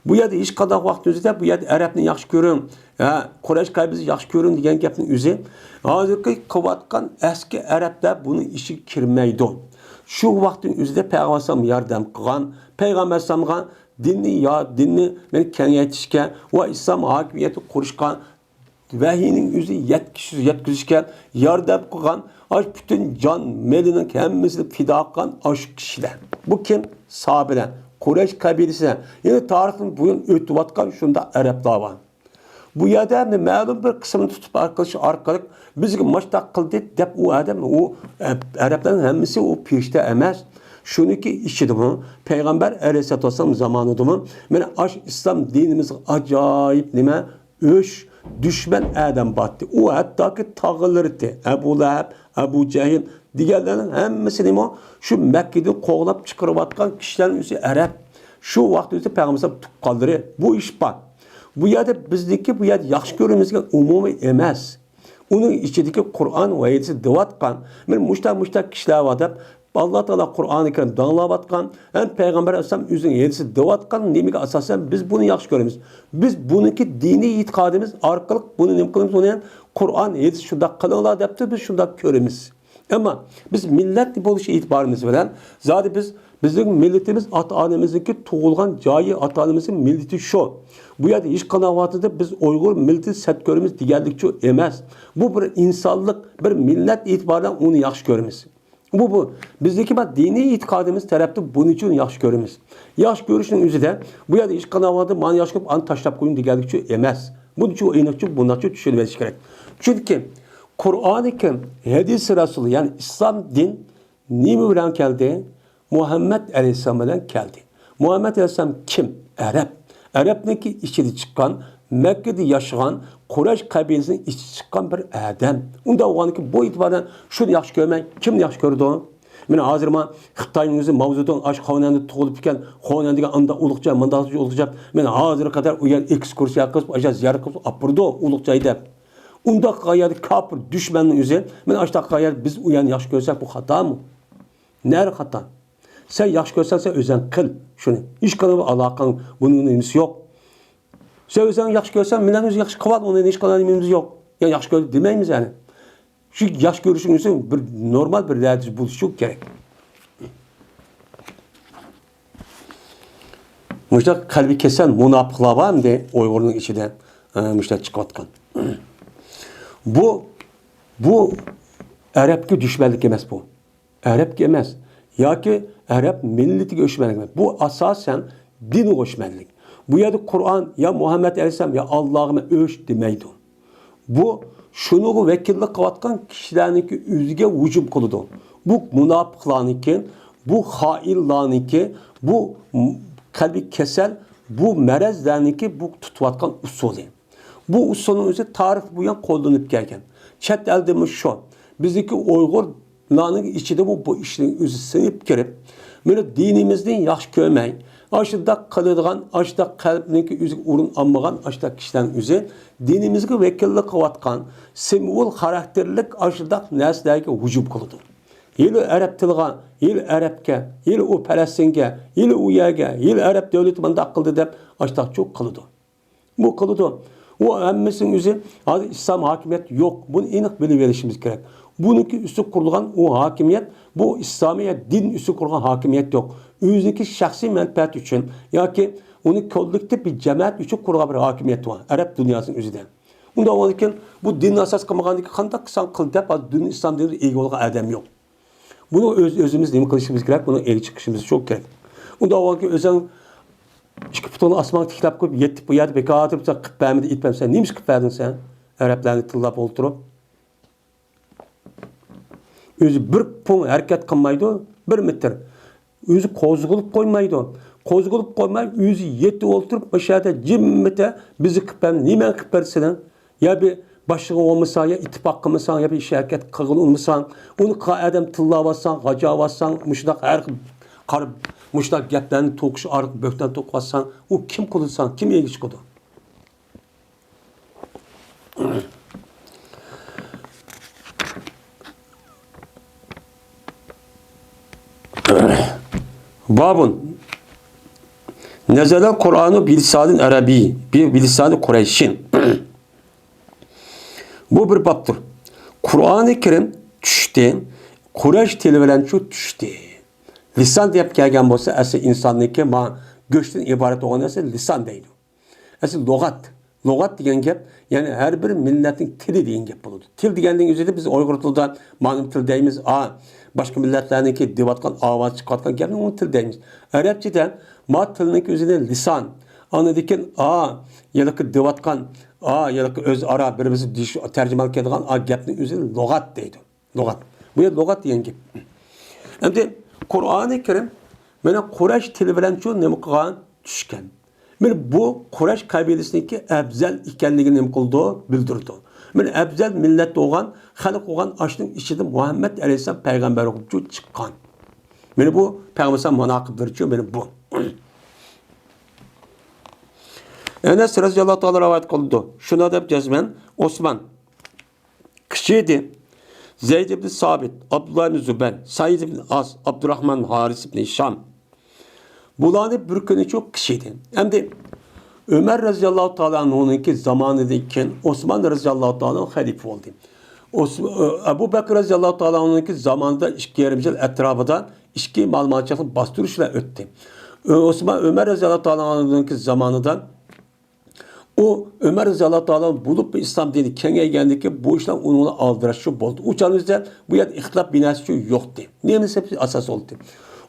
Speaker 1: Bu yerde iş kadar vakti yüzüde bu yerde Arap'ını yaxşı görün, Kureyş kalbisi yaxşı görün diyen gapın yüzü. Hazırki kıvatkan eski Arap'da bunun işi kirmeydi. Şu vaktin yüzüde Peygamber yardım kılan, Peygamber sallallahu dinni men kengaytishga va islom hokimiyati qurishga vahiyning o'zi yetkazishga yordam qilgan butun jon melining hammasini fido qilgan shu kishilar. Bu kim? Sahabelar, Quraysh qabilasi. Ya'ni tarixdan buyon o'tayotgan shunda arablar bor. Bu yerda ma'lum bir qismini tutib orqali bizga mashtaq qildi deb u odam u arablarning hammasi u peshda emas. Şuniki işidi bu. Peygamber Aleyhisselatü Vesselam zamanıdı mı? Yani İslam dinimiz acayip nime? Öş, düşman adam battı. O hatta ki tağılırdı. Ebu Lahab, Ebu Cehil, diğerlerinin hemmesi nime? Şu Mekke'de kovulap çıkarıvatkan kişilerin üstü Arap. Şu vakti üstü Peygamber tuqqanları. Bu iş var. Bu yerde bizdeki bu yerde yaxşı görünmesi umumi emez. Onun içindeki Kur'an ve hadisi devatkan. Yani muştak kişiler var da Allah Teala Kur'an-ı Kerim dağlavatkan, hem Peygamber Aleyhisselam üzerine yedisi devatkan, nemige asasen biz bunu yaxşı göremiz. Biz bununki dini itikadimiz arkalık bunu nem kılımız onu yani Kur'an yedisi şunda kılınlar depti biz şunda köremiz. Ama biz millet boluşu itibarımız veren, zaten bizim milletimiz ata-anemizdeki tuğulgan cayı ata-anemizin milleti şu. Bu yerde iş kanavatıda biz Uygur milleti set göremiz diğerlikçi emez. Bu bir insanlık, bir millet itibarından onu yaxşı göremiz. Bu. Bizdeki dini itikadımız tarafta bunun için yaxşı görürüz. Yaxşı görüşünün yüzü de bu yerde iş kanavadı man yaxşı koyup an taşlap koyun diğerlikçi emez. Bunun için o inakçı bundan çok düşünülmesi gerek. Çünkü Kur'an-ı Kerim hadis Resulü yani İslam din nimi bilen geldi? Muhammed Aleyhisselam'dan geldi. Muhammed Aleyhisselam kim? Arap. Arap'taki işçili çıkan Mekke'de yaşayan Kureyş kabilesinin işçi çıkan bir adam. Onda o ki bu itibardan şunu yaxşı görmeyin. Kim yaxşı gördü o? Mene hazırma Xitayning o'zi mavzudan aş xonanda tug'ilib ekan, xonandaga anda ulug'cha, mandaqchi ulug'cha. Men hozir qadar u yer ekskursiya qilib, aja ziyorat qilib apurdi ulug'cha deb. Unda qayerda kafir dushmanning o'zi, men ashta qayer biz u yerni yaxshi ko'rsak bu xatomi? Nari xato? Sen yaxshi ko'rsan sen o'zing qil shuni. Hech qanday aloqang buning nimasi yo'q. Sen özünü yaxşı görsən, millet özü yaxşı qıvat, onun hiç qılan dememiz yok. Ya yaxşı gördü demeyimiz yani. Şu yaş görüşünüzün bir normal bir değerli buluşu gerek. Müştak kalbi kesen münafıklar var mı de Uygur'un içinde müştak çıkıvatkan. Bu Arap'ki düşmanlık emez bu. Arap'ki emez. Ya ki Arap milleti düşmanlık emez. Bu asasen din düşmanlık. Bu ya Kur'an ya Muhammed Aleyhisselam ya Allah'ıma öş demeydi. Bu şunu vekillik kıvatkan kişilerinki üzüge vücum kılıdı. Bu münafıklarınki, bu hainlarınki, bu kalbi kesel, bu merezlerinki bu tutuvatkan usulü. Bu usulün özü tarih bu yan kollanıp gelgen. Çet eldemiz şu. Bizdeki Uygurların içinde bu işin özü sınıp girip, böyle dinimizden yaş görmeyin. Aşıda kalıdığan, aşıda kalbindeki üzük urun anmağan, aşıda kişilerin üzü, dinimizde vekillik kıvatkan, semul karakterlik aşıda neslerge vücub kılıdı. Yılı Arap tılgan, yılı Arapke, yılı o Palestinge, yılı o yerge, yılı Arap devleti bana akıldı deyip aşıda çok kılıdı. Bu kılıdı. O emmesinin üzü, adı İslam hakimiyet yok. Bunu inik biliverişimiz gerek. Bununki üstü kurulan o hakimiyet, bu İslamiye din üstü kurulan hakimiyet yok. Üzündeki şahsi menfaat için, ya ki onu kolektif bir cemaat için kurulan bir hakimiyet var. Arap dünyasının üzerinde. Bunda o için bu din asas kılmağındaki kandak san kıl deyip, din İslam dininde ilgi olan adam yok. Bunu özümüz değil mi kılışımız gerek, bunu eli çıkışımız çok gerek. Bunda o için özel İki putunu asman tiklap koyup yetti bu yerde beka atıp da kıpbağımı da itmem sen. Neymiş kıpbağdın sen? Araplarını tillap olturup. Özü bir pun hareket kılmaydı, bir metre. Özü kozgulup koymaydı. Kozgulup koymay, özü yetti olturup aşağıda cimmete bizi kıpbağımı, nemen kıpbağdısın? Ya bir başlığı olmasan, ya ittifak kılmasan, ya bir iş hareket kılgın olmasan, onu adam tillap atsan, gaca atsan, müşdak her qarıb, müştak geplerini tokuş, arıq, bökten tokvatsan, o kim kılırsan, kim ilgiç kıldı? Babun Nezele Kur'an'ı bilisanın Arabi, bilisanı Kureyş'in. Bu bir babdır. Kur'an-ı Kerim düştü, Kureyş tili bilen şu düştü. Lisan deyip gelgen bolsa, asıl insandaki ma göçten ibaret olan asıl lisan deydi. Asıl logat. Logat diyen gep, yani her bir milletin tili diyen gep buludu. Til diyenliğin üzerinde biz Uygur tilden malum til deyimiz, başka milletlerindeki divatkan, avaz çıkartkan gepini onun til deyimiz. Arapçıdan ma tilindeki üzerinde lisan. Anladıkken yalıkı divatkan, yalıkı öz ara birimizi tercümal kedigan gepinin üzerinde logat deydi. Logat. Bu ya logat diyen gep. Hem de Kur'an-ı Kerim bana Kureyş tili bilen şu nemukağın düşken. Bu Kureyş kabilesindeki ebzel ikenliğini nem kıldığı bildirdi. Ebzel millet olan, halk olan aşının içinde Muhammed Aleyhisselam peygamber olup çıkan. Bu peygamber manakıbdır ki bu. Enes radıyallahu ta'ala rivayet kıldı. Şuna da cezmen Osman kişiydi. Zeyd ibn Sabit, Abdullah ibn Zübeyir, Said ibn Az, Abdurrahman Haris ibn Şam. Bunlar bir günü çok kişiydi. Hem de Ömer radıyallahu ta'ala'nınki zamanındayken Osman radıyallahu ta'ala halife oldu. Ebu Bekir radıyallahu ta'ala'nınki zamanında işki yerimcil etrafında işki malumatçılık bastırışla öttü. Ömer radıyallahu ta'ala'nınki zamanında o Ömer radıyallahu ta'ala bulup İslam dini kengeygendeki bu işten onunla aldıraşı oldu. Uçağımızda bu yer ihtilaf binası yoktu. Neyimiz hepsi asas oldu.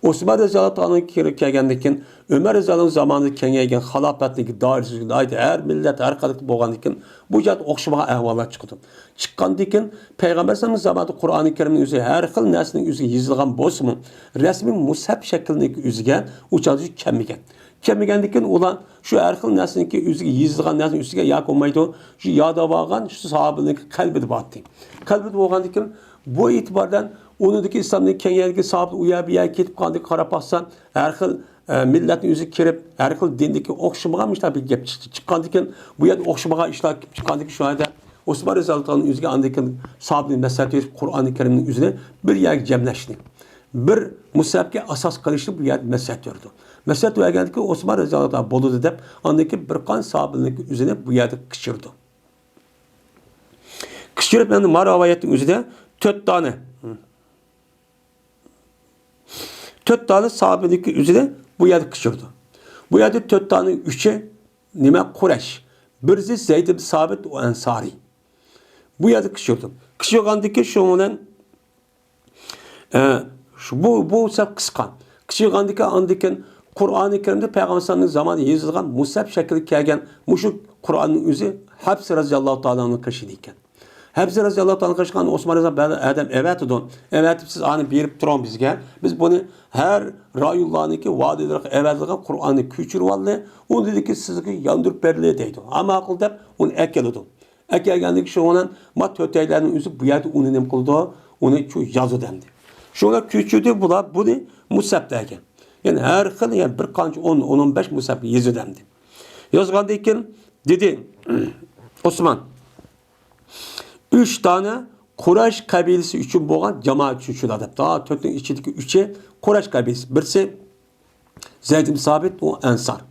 Speaker 1: Osman radıyallahu ta'ala'nın kengeygendeki Ömer radıyallahu zamanında kengeygen halafetindeki dairesi aydı. Her millet, her kalıklı boğandikken bu yer okşamağa ehvallar çıktı. Çıkkandikken Peygamber sallallahu zamanında Kur'an-ı Kerim'in üzeri her xil neslinin üzeri yazılgan bozmun resmi mushaf şeklindeki üzeri uçağımızda kemigen. Kemigendikken ulan şu her xil neslindeki üzeri yazılgan neslinin üzeri yak olmaydı. Şu yada bağlan şu sahabındaki kalbi de battı. Kalbi de boğandikken bu itibardan onundaki İslam'daki kenyerdeki sahabı uyabiye ketip kandık karapaksan her xil milletin yüzü kirip her xil dindeki okşamağa mışlar bir gep çıktı. Çıkkandikken bu yer okşamağa işler çıkkandikken şu anda Osman Rezaltan'ın yüzüge andaki sahabının meseleti Kur'an-ı Kerim'in yüzüne bir yer cemleşti. bir musabga asos qilishni bu yerda maslahat berdi. Maslahat berganki Osmon roziyallohu anhu bo'ldi deb, andaki bir qan sahobalarning o'zini bu yerda kishirdi. Kishirib endi rivoyatning o'zida 4 tane 4 tane sahabelik üzerine bu yerda kishirdi. Bu yerda 4 tane 3'i nima Quraysh. Birisi Zeyd ibn Sabit o Ansari. Bu yerda kishirdi. Kishirgandiki shu bilan bu sab qisqa. Kishirgandiki andikin Qur'oni Karimda Payg'ambar sallallohu zamonida yozilgan musab shaklida kelgan mushu Qur'onning o'zi Habs roziyallohu ta'ala anhu qishidi ekan. Habs roziyallohu ta'ala qishgan Osmon roziyallohu adam evatidi. Evatib siz ani berib turing bizga. Biz buni her rayullarniki vadilarga evatilgan Qur'onni ko'chirib oldi. U dediki sizga yondirib beriladi deydi. Ammo aql deb uni akeladi. Akelgandiki shu bilan mat to'taylarning o'zi bu yerda uni nim qildi, uni shu yozdi endi. Şuna küçüldü bular bunu musab degan. Yani her xil yani bir qancha 10-15 musab yezidamdi. Yozganda ekan dedi Osman 3 tane Quraysh kabilesi üçün bo'lgan jamoat üçün shular deb. Daha 4'ning ichidagi 3'i Quraysh kabilesi. Birisi Zeyd ibn Sabit o Ansar.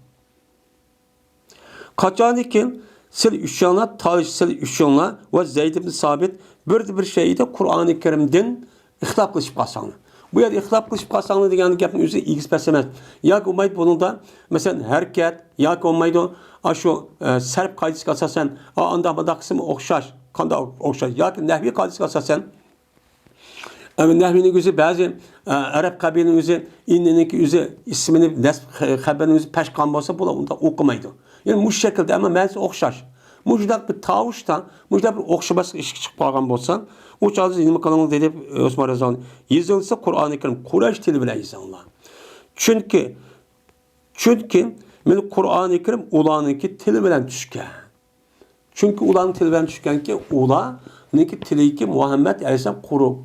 Speaker 1: Qachon ekan sil üçünler, Talish sil üçünler ve Zeyd ibn Sabit bir şeyde Qur'oni Karimdan ixtilof qilishib qolsanglar. Bu yerda ixtilof qilishib qolsanglar degan gapning o'zi egizpas emas. Yoki bo'lmaydi buningda masalan harakat yoki bo'lmaydi shu sarf qoidasiga asosan unda qismi o'xshash, qanday o'xshash yoki nahviy qoidasiga asosan nahviyning o'zi ba'zi arab qabilning o'zi inniniki o'zi ismini nasb xabarini o'zi pashqon bo'lsa bular unda o'qimaydi. Ya'ni mush shaklda ama ma'nosi o'xshash. Mujdaq bir tavushdan, mujdaq bir o'xshamas ish chiqib qolgan bo'lsa, o çağda nima qilamiz deb Osmon roziyallohu yezilsa Qur'oni Karim Quraysh tili bilan yezilgan. Chunki men Qur'oni Karim ularniki tili bilan tushgan. Chunki ularning tili bilan tushganki, ularniki tiliki Muhammad alayhisalom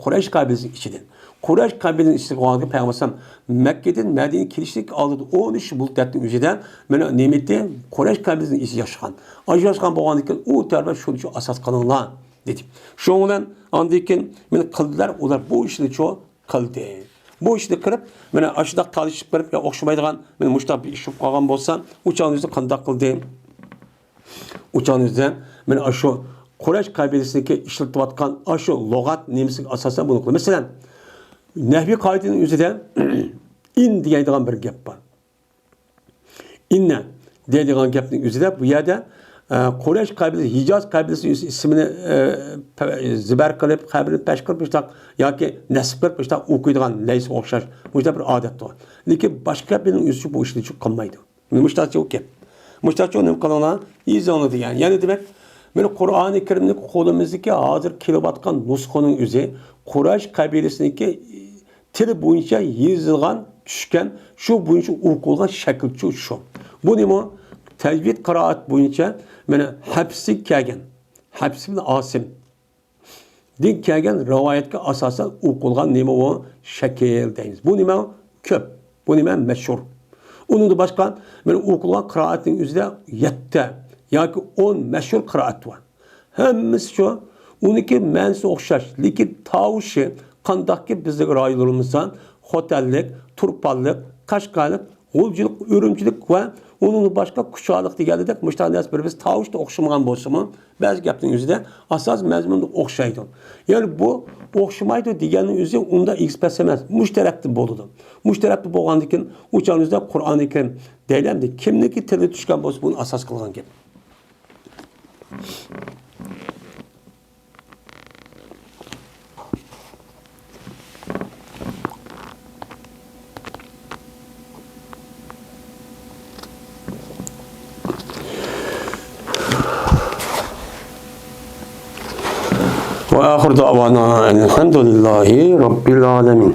Speaker 1: Quraysh qabilasining ichidan. Quraysh qabilasining ichiga olgan payg'ambar Makkadan Madinaga kelishlik oldida 13 muddatning o'zida mana nemitni Quraysh qabilasining ichida yashagan. Ajrashgan bo'lgandan u tarbiya shu asos qilinglar dedi. Shu bilan andikin meni qildilar, ular bu ishni cho'q qildi. Bu ishni qilib, mana ashudaq talishib qilib ya o'xshamaydigan, men mushtaq bir ish qilib qolgan bo'lsam, uchoqni qanday qildi? Uchoqnizda men shu Quraysh qabilasidagi ishlatayotgan shu lug'at nemisiga asosan buni qildi. Masalan, nahviy qoidaning o'zida in deydigan bir gap bor. Inna deydigan gapning o'zida bu yerda Quraysh qabilasi, Hijaz qabilasi ismini zibar qilib, qabrini pesh qilib ishtaq yoki nasib qilib ishtaq o'qiydigan lays o'xshash bu bir odat bor. Lekin boshqa qabilning o'zi bu ishni qilmaydi. Mushtaqcha o'qib. Mushtaqcha nima qiladilar? Izoni degan. Ya'ni demak, men Qur'oni Karimni qo'limizdagi hozir kelayotgan nusxaning o'zi Quraysh qabilasiniki tili bo'yicha yozilgan, tushgan, shu bo'yicha o'qilgan shakl shu. Bu nima? Tajvid qiraat bo'yicha mana Habsi kelgan. Habs ibn Asim din kelgan rivoyatga asosan o'qilgan nima o shakl deymiz. Bu nima ko'p, bu nima mashhur. Uningda boshqa mana o'qilgan qiroatning o'zida 7 yoki 10 mashhur qiroat bor. Hammasi shu, uniki ma'nosi o'xshash, lekin tavushi qandaqki bizning rayonlarimizdan xotellik, turpallik, qashqarlik, g'uljilik, o'rimchilik va onun başka kuşağılık deganidek müştahidəs bir biz tavuşda oxşamagan bolsa-mı, bəzi gapning o'zida asas mazmunda oxşaydı. Yani bu oxşamaydı deganing o'zi unda ekspress emas, mushtarakdir bo'ladi. Mushtarakdir bo'lgandan keyin o'changizda Qur'oni Karim deylamdi. Kimniki tili tushgan bo'lsa, buni asas qilgan gap. وآخر دعوانا الحمد لله رب العالمين.